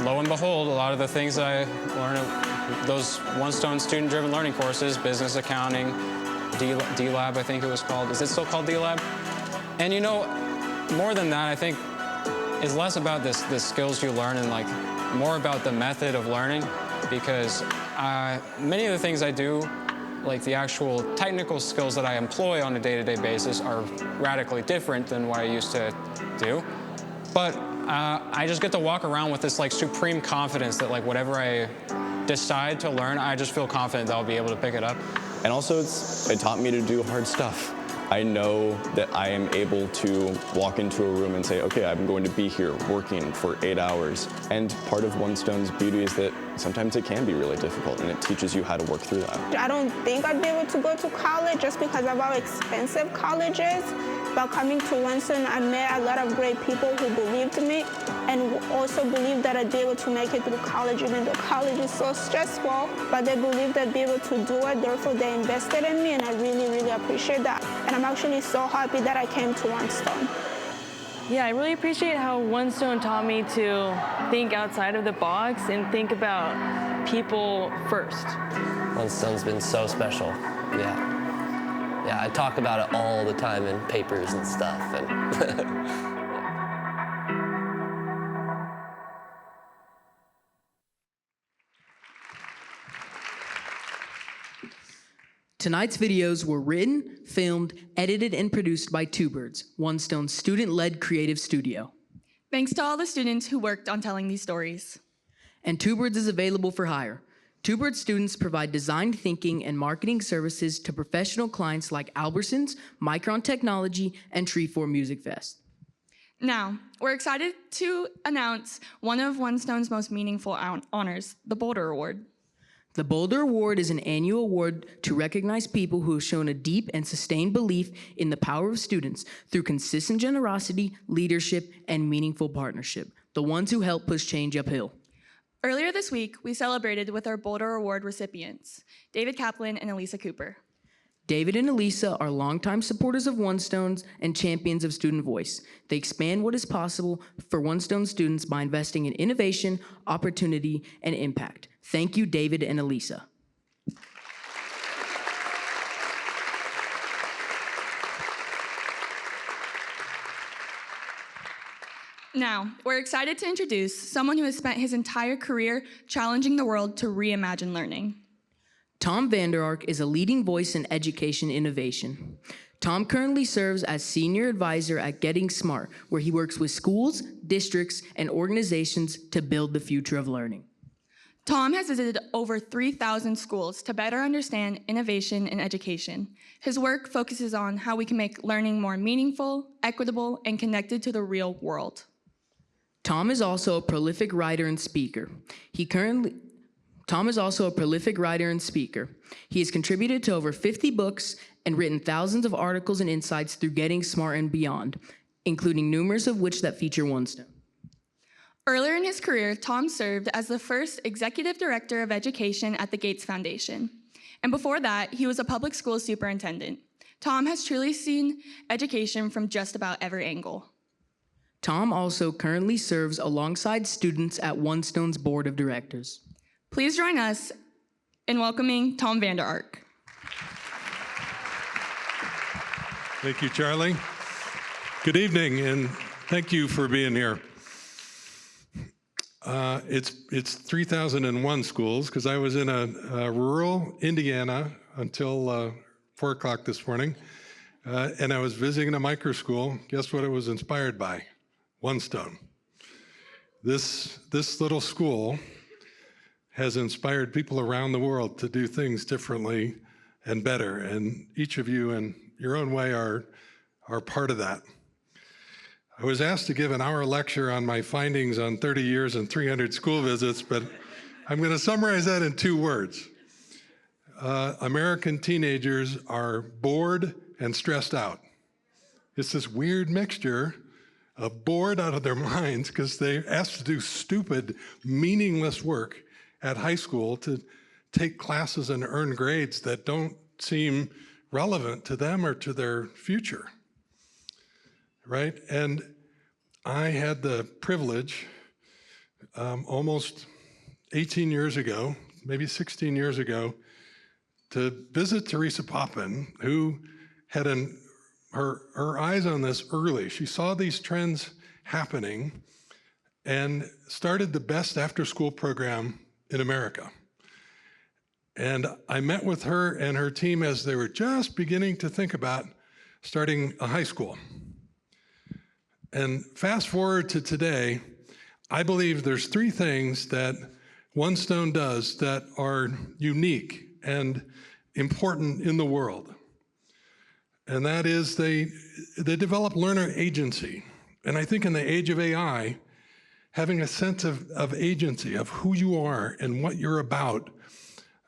Lo and behold, a lot of the things I learned at those One Stone student-driven learning courses, business accounting, D-Lab, I think it was called. Is it still called D-Lab? And you know, more than that, I think, is less about the skills you learn and more about the method of learning, because many of the things I do like the actual technical skills that I employ on a day-to-day basis are radically different than what I used to do. But I just get to walk around with this like supreme confidence that like whatever I decide to learn, I just feel confident that I'll be able to pick it up. And also it taught me to do hard stuff. I know that I am able to walk into a room and say, okay, I'm going to be here working for 8 hours. And part of One Stone's beauty is that sometimes it can be really difficult, and it teaches you how to work through that. I don't think I'd be able to go to college just because of how expensive college is. But coming to One Stone, I met a lot of great people who believed in me and also believed that I'd be able to make it through college, even though college is so stressful. But they believed I'd be able to do it, therefore they invested in me, and I really, really appreciate that. And I'm actually so happy that I came to One Stone. Yeah, I really appreciate how One Stone taught me to think outside of the box and think about people first. One Stone's been so special, yeah. Yeah, I talk about it all the time in papers and stuff. And Tonight's videos were written, filmed, edited, and produced by Two Birds, One Stone's student-led creative studio. Thanks to all the students who worked on telling these stories. And Two Birds is available for hire. Two Birds students provide design thinking and marketing services to professional clients like Albertsons, Micron Technology, and Tree4 Music Fest. Now, we're excited to announce one of One Stone's most meaningful honors, the Boulder Award. The Boulder Award is an annual award to recognize people who have shown a deep and sustained belief in the power of students through consistent generosity, leadership, and meaningful partnership, the ones who help push change uphill. Earlier this week, we celebrated with our Boulder Award recipients, David Kaplan and Elisa Cooper. David and Elisa are longtime supporters of One Stone's and champions of student voice. They expand what is possible for One Stone students by investing in innovation, opportunity, and impact. Thank you, David and Elisa. Now, we're excited to introduce someone who has spent his entire career challenging the world to reimagine learning. Tom Vander Ark is a leading voice in education innovation. Tom currently serves as senior advisor at Getting Smart, where he works with schools, districts, and organizations to build the future of learning. Tom has visited over 3,000 schools to better understand innovation in education. His work focuses on how we can make learning more meaningful, equitable, and connected to the real world. Tom is also a prolific writer and speaker. He has contributed to over 50 books and written thousands of articles and insights through Getting Smart and beyond, including numerous of which that feature One Stone. Earlier in his career, Tom served as the first executive director of education at the Gates Foundation. And before that, he was a public school superintendent. Tom has truly seen education from just about every angle. Tom also currently serves alongside students at One Stone's board of directors. Please join us in welcoming Tom Vander Ark. Thank you, Charlie. Good evening, and thank you for being here. It's 3,001 schools, because I was in a rural Indiana until 4 o'clock this morning, and I was visiting a micro school. Guess what it was inspired by? One Stone. This little school has inspired people around the world to do things differently and better, and each of you in your own way are part of that. I was asked to give an hour lecture on my findings on 30 years and 300 school visits, but I'm going to summarize that in 2 words. American teenagers are bored and stressed out. It's this weird mixture of bored out of their minds because they're asked to do stupid, meaningless work at high school, to take classes and earn grades that don't seem relevant to them or to their future, right? And I had the privilege almost 18 years ago, maybe 16 years ago, to visit Teresa Poppin, who had her eyes on this early. She saw these trends happening and started the best after-school program in America. And I met with her and her team as they were just beginning to think about starting a high school. And fast forward to today, I believe there's 3 things that One Stone does that are unique and important in the world. And that is they develop learner agency. And I think in the age of AI, having a sense of agency, of who you are and what you're about,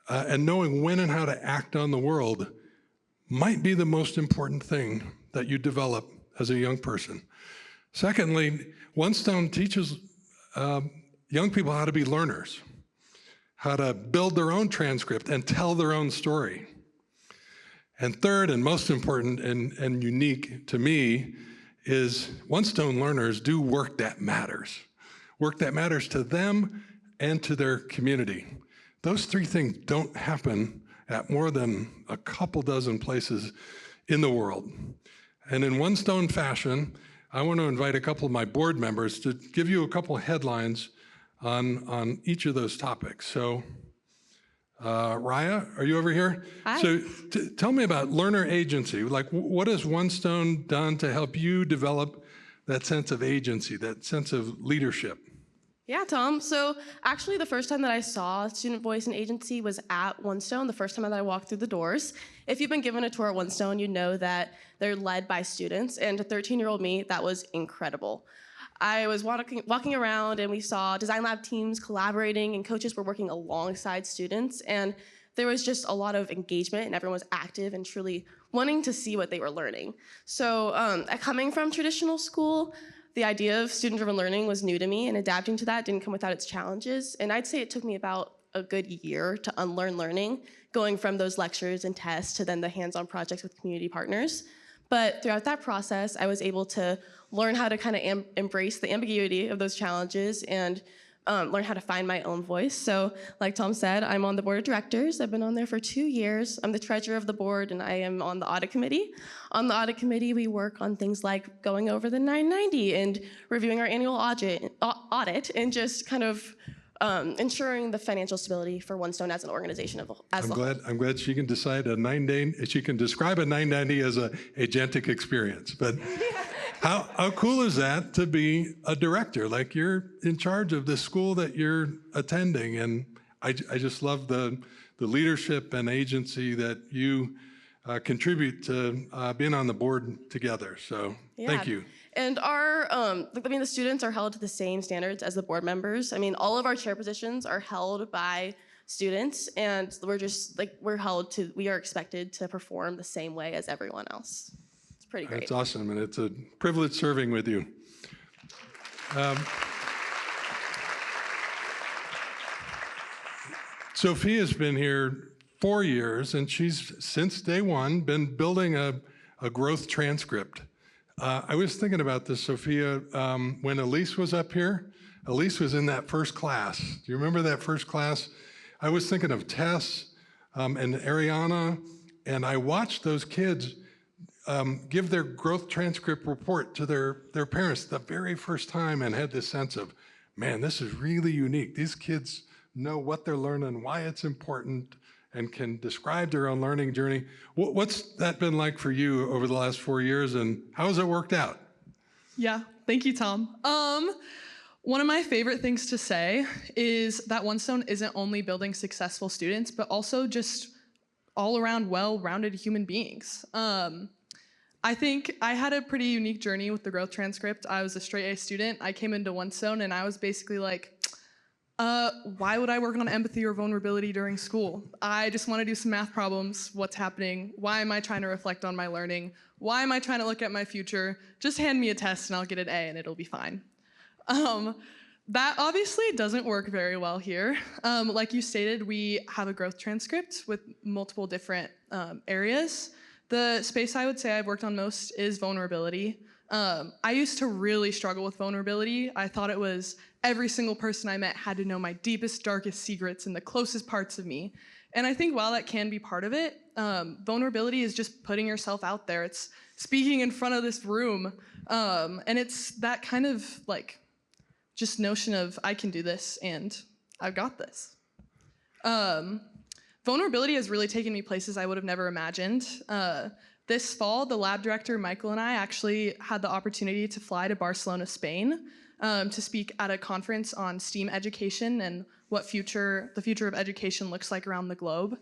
and knowing when and how to act on the world might be the most important thing that you develop as a young person. Secondly, One Stone teaches young people how to be learners, how to build their own transcript and tell their own story. And third, and most important and unique to me, is One Stone learners do work that matters to them and to their community. Those 3 things don't happen at more than a couple dozen places in the world. And in One Stone fashion, I want to invite a couple of my board members to give you a couple headlines on each of those topics. So, Raya, are you over here? Hi. So tell me about learner agency. Like, what has One Stone done to help you develop that sense of agency, that sense of leadership? Yeah, Tom. So actually the first time that I saw student voice and agency was at One Stone, the first time that I walked through the doors. If you've been given a tour at One Stone, you know that they're led by students, and to 13-year-old me, that was incredible. I was walking around and we saw design lab teams collaborating and coaches were working alongside students, and there was just a lot of engagement and everyone was active and truly wanting to see what they were learning. So coming from traditional school, the idea of student-driven learning was new to me, and adapting to that didn't come without its challenges. And I'd say it took me about a good year to unlearn learning, going from those lectures and tests to then the hands-on projects with community partners. But throughout that process, I was able to learn how to kind of embrace the ambiguity of those challenges and learn how to find my own voice. So like Tom said, I'm on the board of directors. I've been on there for 2 years. I'm the treasurer of the board, and I am on the audit committee. On the audit committee, we work on things like going over the 990 and reviewing our annual audit and just kind of ensuring the financial stability for One Stone as an organization as a whole. I'm glad she can describe a 990 as a agentic experience. But how cool is that to be a director? Like, you're in charge of the school that you're attending, and I just love the leadership and agency that you contribute to being on the board together. So thank you. And the students are held to the same standards as the board members. I mean, all of our chair positions are held by students, and we are expected to perform the same way as everyone else. It's pretty great. That's awesome, and it's a privilege serving with you. Sophia's been here 4 years, and she's, since day one, been building a growth transcript. I was thinking about this, Sophia, when Elise was up here. Elise was in that first class. Do you remember that first class? I was thinking of Tess and Ariana, and I watched those kids give their growth transcript report to their parents the very first time, and had this sense of, man, this is really unique. These kids know what they're learning, why it's important, and can describe their own learning journey. What's that been like for you over the last 4 years, and how has it worked out? Yeah, thank you, Tom. One of my favorite things to say is that One Stone isn't only building successful students, but also just all around well-rounded human beings. I think I had a pretty unique journey with the growth transcript. I was a straight A student. I came into One Stone and I was basically like, why would I work on empathy or vulnerability during school? I just want to do some math problems. What's happening? Why am I trying to reflect on my learning? Why am I trying to look at my future? Just hand me a test and I'll get an A and it'll be fine. That obviously doesn't work very well here. Like you stated, we have a growth transcript with multiple different areas. The space I would say I've worked on most is vulnerability. I used to really struggle with vulnerability. I thought it was every single person I met had to know my deepest, darkest secrets and the closest parts of me. And I think while that can be part of it, vulnerability is just putting yourself out there. It's speaking in front of this room. And it's that kind of like just notion of I can do this and I've got this. vulnerability has really taken me places I would have never imagined. This fall, the lab director, Michael, and I actually had the opportunity to fly to Barcelona, Spain, to speak at a conference on STEAM education and what the future of education looks like around the globe.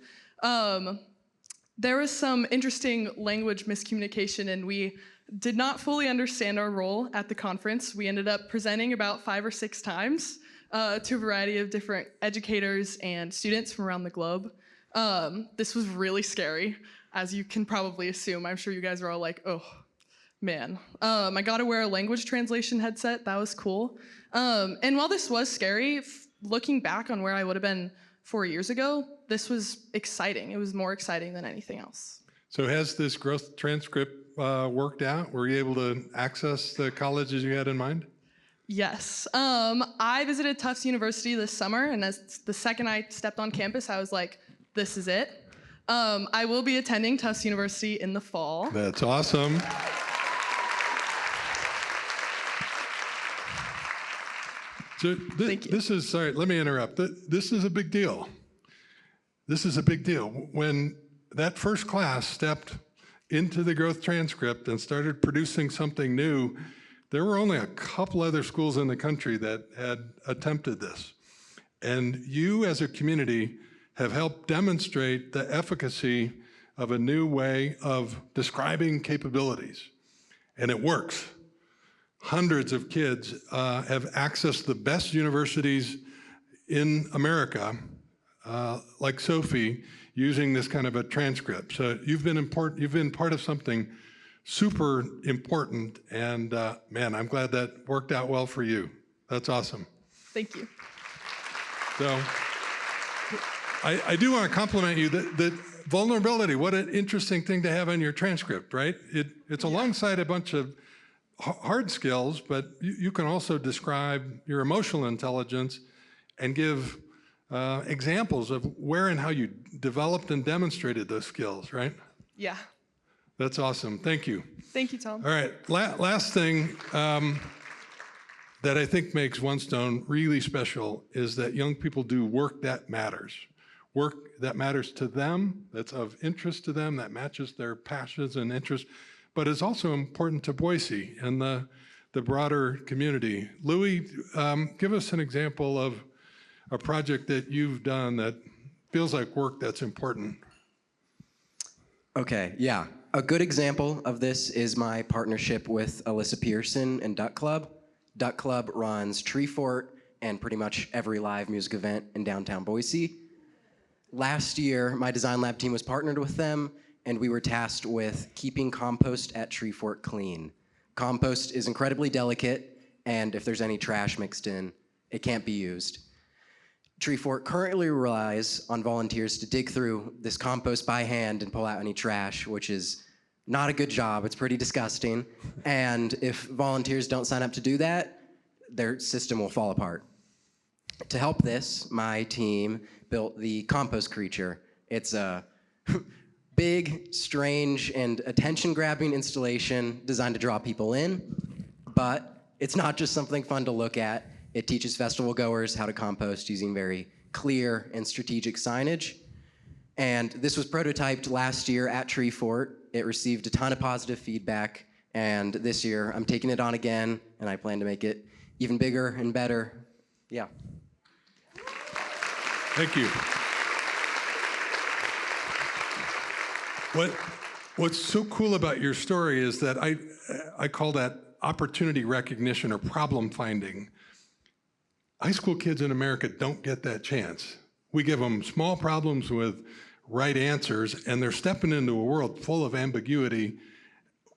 There was some interesting language miscommunication, and we did not fully understand our role at the conference. We ended up presenting about 5 or 6 times to a variety of different educators and students from around the globe. This was really scary, as you can probably assume. I'm sure you guys are all like, oh, man. I got to wear a language translation headset. That was cool. And while this was scary, looking back on where I would have been 4 years ago, this was exciting. It was more exciting than anything else. So has this growth transcript worked out? Were you able to access the colleges you had in mind? Yes. I visited Tufts University this summer, and as the second I stepped on campus, I was like, this is it. I will be attending Tufts University in the fall. That's awesome. So this is, sorry, let me interrupt. This is a big deal. This is a big deal. When that first class stepped into the growth transcript and started producing something new, there were only a couple other schools in the country that had attempted this. And you as a community have helped demonstrate the efficacy of a new way of describing capabilities. And it works. Hundreds of kids have accessed the best universities in America, like Sophie, using this kind of a transcript. So you've been part of something super important, and man, I'm glad that worked out well for you. That's awesome. Thank you. So I do want to compliment you that vulnerability, what an interesting thing to have on your transcript, right? It's alongside a bunch of hard skills, but you can also describe your emotional intelligence and give examples of where and how you developed and demonstrated those skills, right? Yeah. That's awesome. Thank you. Thank you, Tom. All right, last thing that I think makes One Stone really special is that young people do work that matters. Work that matters to them, that's of interest to them, that matches their passions and interests, but it's also important to Boise and the broader community. Louis, give us an example of a project that you've done that feels like work that's important. Okay, yeah. A good example of this is my partnership with Alyssa Pearson and Duck Club. Duck Club runs Tree Fort and pretty much every live music event in downtown Boise. Last year, my design lab team was partnered with them, and we were tasked with keeping compost at Tree Fort clean. Compost is incredibly delicate, and if there's any trash mixed in, it can't be used. Tree Fort currently relies on volunteers to dig through this compost by hand and pull out any trash, which is not a good job. It's pretty disgusting. And if volunteers don't sign up to do that, their system will fall apart. To help this, my team built the compost creature. It's a big, strange, and attention-grabbing installation designed to draw people in, but it's not just something fun to look at. It teaches festival goers how to compost using very clear and strategic signage. And this was prototyped last year at Tree Fort. It received a ton of positive feedback, and this year I'm taking it on again, and I plan to make it even bigger and better. Yeah. Thank you. What's so cool about your story is that I call that opportunity recognition or problem finding. High school kids in America don't get that chance. We give them small problems with right answers, and they're stepping into a world full of ambiguity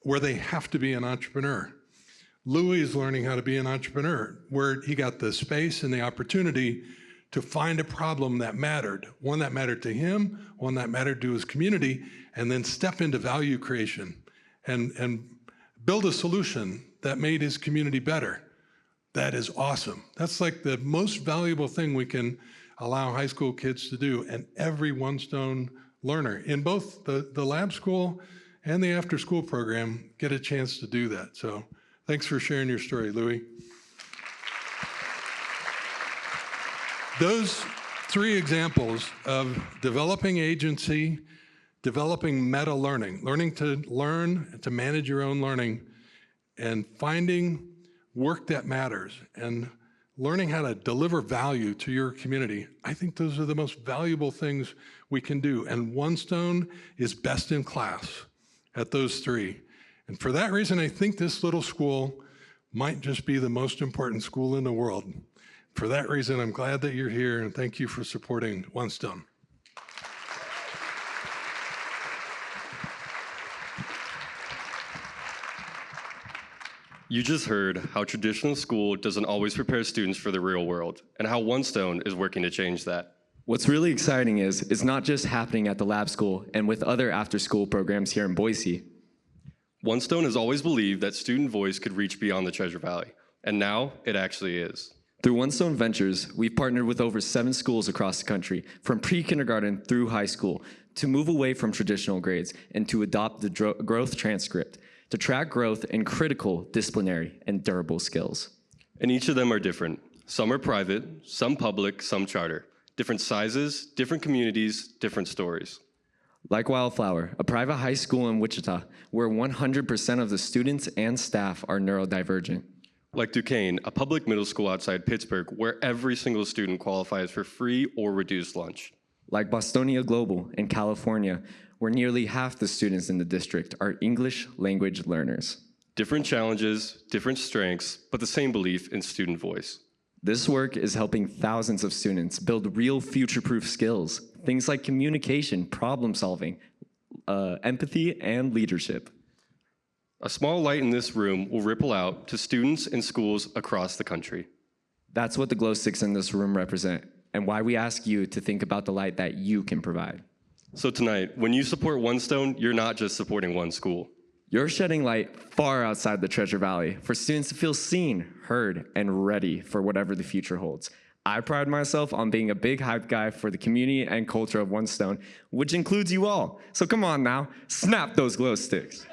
where they have to be an entrepreneur. Louis is learning how to be an entrepreneur, where he got the space and the opportunity to find a problem that mattered, one that mattered to him, one that mattered to his community, and then step into value creation and build a solution that made his community better. That is awesome. That's like the most valuable thing we can allow high school kids to do, and every One Stone learner in both the lab school and the after school program get a chance to do that. So thanks for sharing your story, Louis. 3 examples of developing agency, developing meta learning, learning to manage your own learning, and finding work that matters, and learning how to deliver value to your community. I think those are the most valuable things we can do. And One Stone is best in class at those 3. And for that reason, I think this little school might just be the most important school in the world. For that reason, I'm glad that you're here, and thank you for supporting One Stone. You just heard how traditional school doesn't always prepare students for the real world, and how One Stone is working to change that. What's really exciting is it's not just happening at the lab school and with other after-school programs here in Boise. One Stone has always believed that student voice could reach beyond the Treasure Valley, and now it actually is. Through One Stone Ventures, we've partnered with over 7 schools across the country, from pre-kindergarten through high school, to move away from traditional grades and to adopt the growth transcript, to track growth in critical, disciplinary, and durable skills. And each of them are different. Some are private, some public, some charter. Different sizes, different communities, different stories. Like Wildflower, a private high school in Wichita, where 100% of the students and staff are neurodivergent. Like Duquesne, a public middle school outside Pittsburgh, where every single student qualifies for free or reduced lunch. Like Bostonia Global in California, where nearly half the students in the district are English language learners. Different challenges, different strengths, but the same belief in student voice. This work is helping thousands of students build real future-proof skills, things like communication, problem solving, empathy, and leadership. A small light in this room will ripple out to students and schools across the country. That's what the glow sticks in this room represent, and why we ask you to think about the light that you can provide. So tonight, when you support One Stone, you're not just supporting one school. You're shedding light far outside the Treasure Valley for students to feel seen, heard, and ready for whatever the future holds. I pride myself on being a big hype guy for the community and culture of One Stone, which includes you all. So come on now, snap those glow sticks.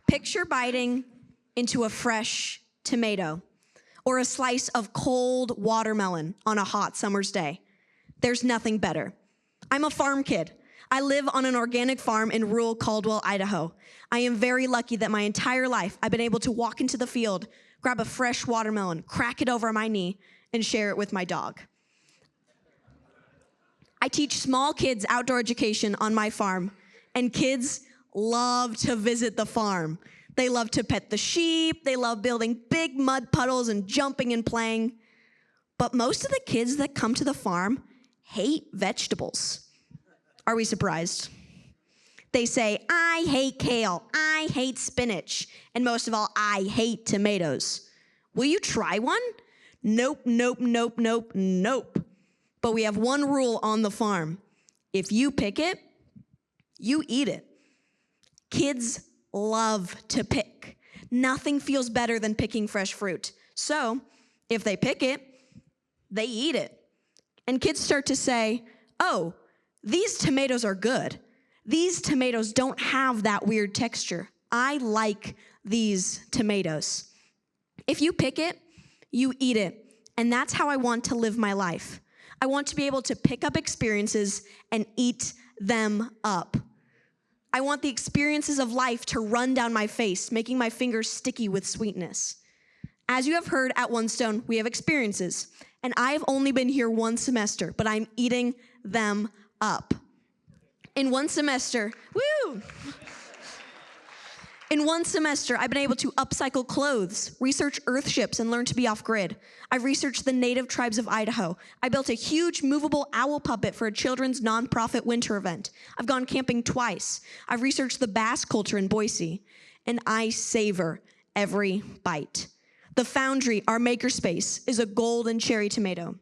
Picture biting into a fresh tomato or a slice of cold watermelon on a hot summer's day. There's nothing better. I'm a farm kid. I live on an organic farm in rural Caldwell, Idaho. I am very lucky that my entire life I've been able to walk into the field, grab a fresh watermelon, crack it over my knee, and share it with my dog. I teach small kids outdoor education on my farm, and kids love to visit the farm. They love to pet the sheep, they love building big mud puddles and jumping and playing. But most of the kids that come to the farm hate vegetables. Are we surprised? They say, I hate kale, I hate spinach, and most of all, I hate tomatoes. Will you try one? Nope, nope, nope, nope, nope. But we have one rule on the farm. If you pick it, you eat it. Kids love to pick. Nothing feels better than picking fresh fruit. So if they pick it, they eat it. And kids start to say, oh, these tomatoes are good. These tomatoes don't have that weird texture. I like these tomatoes. If you pick it, you eat it. And that's how I want to live my life. I want to be able to pick up experiences and eat them up. I want the experiences of life to run down my face, making my fingers sticky with sweetness. As you have heard at One Stone, we have experiences. And I have only been here one semester, but I'm eating them up. In one semester, In one semester, I've been able to upcycle clothes, research earthships, and learn to be off-grid. I've researched the native tribes of Idaho. I built a huge movable owl puppet for a children's nonprofit winter event. I've gone camping twice. I've researched the bass culture in Boise, and I savor every bite. The Foundry, our makerspace, is a golden cherry tomato.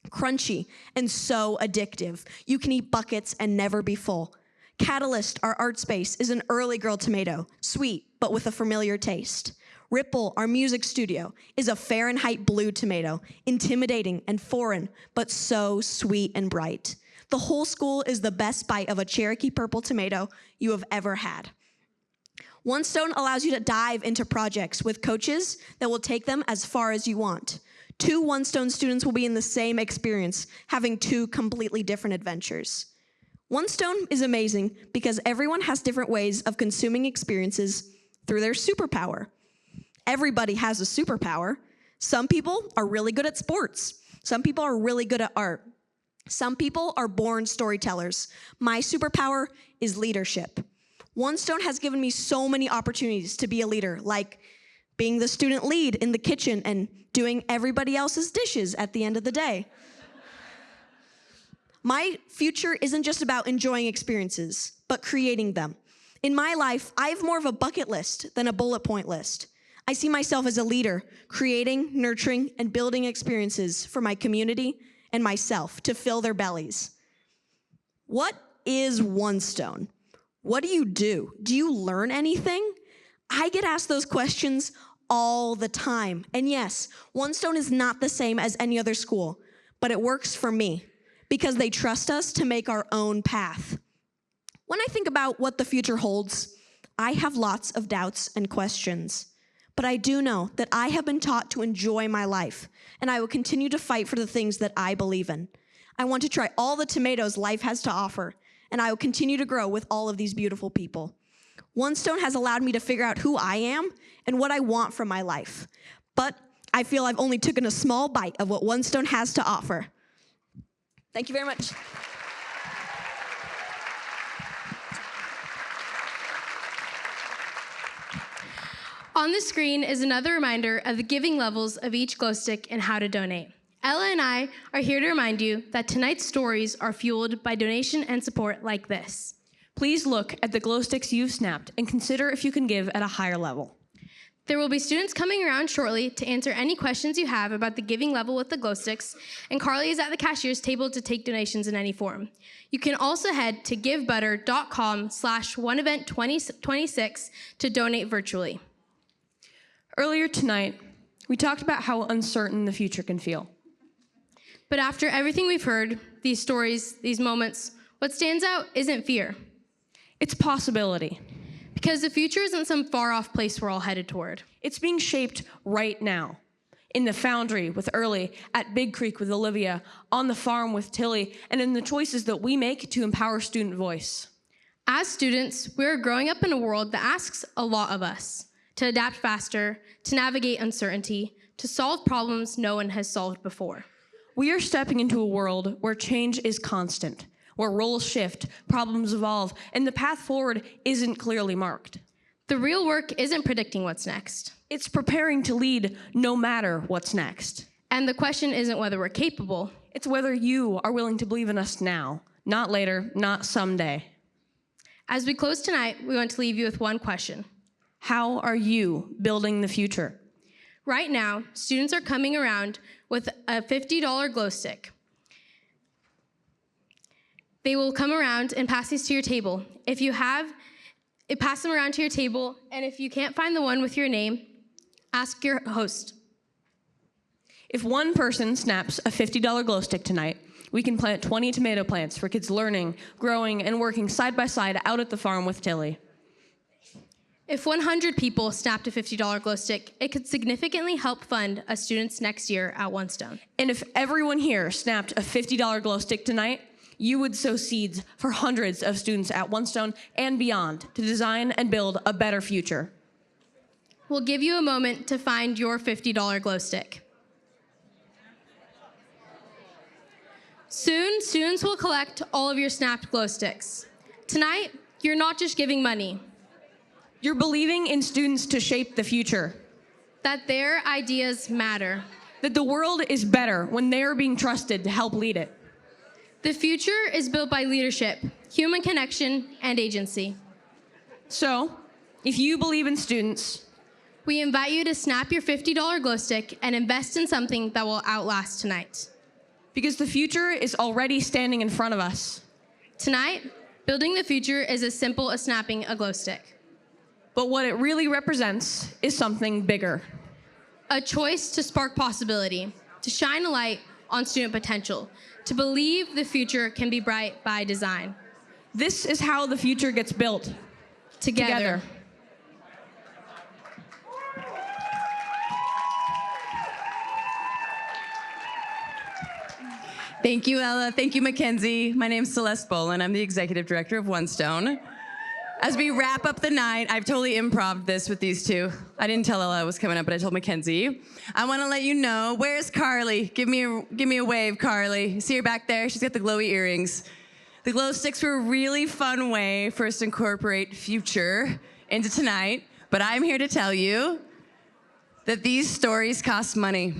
Crunchy and so addictive. You can eat buckets and never be full. Catalyst, our art space, is an early girl tomato, sweet, but with a familiar taste. Ripple, our music studio, is a Fahrenheit blue tomato, intimidating and foreign, but so sweet and bright. The whole school is the best bite of a Cherokee purple tomato you have ever had. One Stone allows you to dive into projects with coaches that will take them as far as you want. 2 One Stone students will be in the same experience, having 2 completely different adventures. One Stone is amazing because everyone has different ways of consuming experiences through their superpower. Everybody has a superpower. Some people are really good at sports. Some people are really good at art. Some people are born storytellers. My superpower is leadership. One Stone has given me so many opportunities to be a leader, like being the student lead in the kitchen and doing everybody else's dishes at the end of the day. My future isn't just about enjoying experiences, but creating them. In my life, I have more of a bucket list than a bullet point list. I see myself as a leader, creating, nurturing, and building experiences for my community and myself to fill their bellies. What is One Stone? What do you do? Do you learn anything? I get asked those questions all the time. And yes, One Stone is not the same as any other school, but it works for me because they trust us to make our own path. When I think about what the future holds, I have lots of doubts and questions. But I do know that I have been taught to enjoy my life, and I will continue to fight for the things that I believe in. I want to try all the tomatoes life has to offer, and I will continue to grow with all of these beautiful people. One Stone has allowed me to figure out who I am and what I want from my life. But I feel I've only taken a small bite of what One Stone has to offer. Thank you very much. On the screen is another reminder of the giving levels of each glow stick and how to donate. Ella and I are here to remind you that tonight's stories are fueled by donation and support like this. Please look at the glow sticks you've snapped and consider if you can give at a higher level. There will be students coming around shortly to answer any questions you have about the giving level with the glow sticks, and Carly is at the cashier's table to take donations in any form. You can also head to givebutter.com/oneevent2026 to donate virtually. Earlier tonight, we talked about how uncertain the future can feel. But after everything we've heard, these stories, these moments, what stands out isn't fear. It's possibility. Because the future isn't some far-off place we're all headed toward. It's being shaped right now. In the Foundry with Early, at Big Creek with Olivia, on the farm with Tilly, and in the choices that we make to empower student voice. As students, we're growing up in a world that asks a lot of us. To adapt faster, to navigate uncertainty, to solve problems no one has solved before. We are stepping into a world where change is constant, where roles shift, problems evolve, and the path forward isn't clearly marked. The real work isn't predicting what's next. It's preparing to lead no matter what's next. And the question isn't whether we're capable. It's whether you are willing to believe in us now, not later, not someday. As we close tonight, we want to leave you with one question. How are you building the future? Right now, students are coming around with a $50 glow stick. They will come around and pass these to your table. If you have, pass them around to your table, and if you can't find the one with your name, ask your host. If one person snaps a $50 glow stick tonight, we can plant 20 tomato plants for kids learning, growing, and working side by side out at the farm with Tilly. If 100 people snapped a $50 glow stick, it could significantly help fund a student's next year at One Stone. And if everyone here snapped a $50 glow stick tonight, you would sow seeds for hundreds of students at One Stone and beyond to design and build a better future. We'll give you a moment to find your $50 glow stick. Soon, students will collect all of your snapped glow sticks. Tonight, you're not just giving money. You're believing in students to shape the future. That their ideas matter. That the world is better when they are being trusted to help lead it. The future is built by leadership, human connection, and agency. So, if you believe in students, we invite you to snap your $50 glow stick and invest in something that will outlast tonight. Because the future is already standing in front of us. Tonight, building the future is as simple as snapping a glow stick. But what it really represents is something bigger. A choice to spark possibility, to shine a light on student potential, to believe the future can be bright by design. This is how the future gets built. Together. Thank you, Ella. Thank you, Mackenzie. My name's Celeste Bolin. I'm the executive director of One Stone. As we wrap up the night, I've totally improv this with these two. I didn't tell Ella I was coming up, but I told Mackenzie. I want to let you know, where's Carly? Give me a wave, Carly. See her back there? She's got the glowy earrings. The glow sticks were a really fun way for us to incorporate future into tonight, but I'm here to tell you that these stories cost money.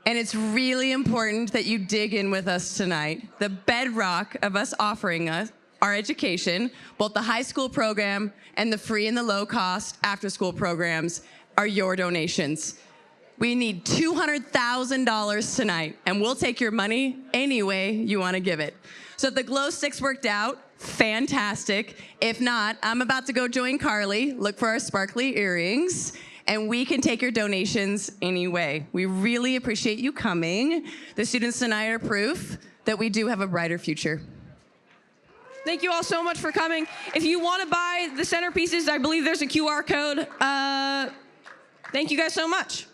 And it's really important that you dig in with us tonight. The bedrock of us offering us our education, both the high school program and the free and the low cost after school programs, are your donations. We need $200,000 tonight, and we'll take your money any way you want to give it. So if the glow sticks worked out, fantastic. If not, I'm about to go join Carly, look for our sparkly earrings, and we can take your donations anyway. We really appreciate you coming. The students tonight are proof that we do have a brighter future. Thank you all so much for coming. If you want to buy the centerpieces, I believe there's a QR code. Thank you guys so much.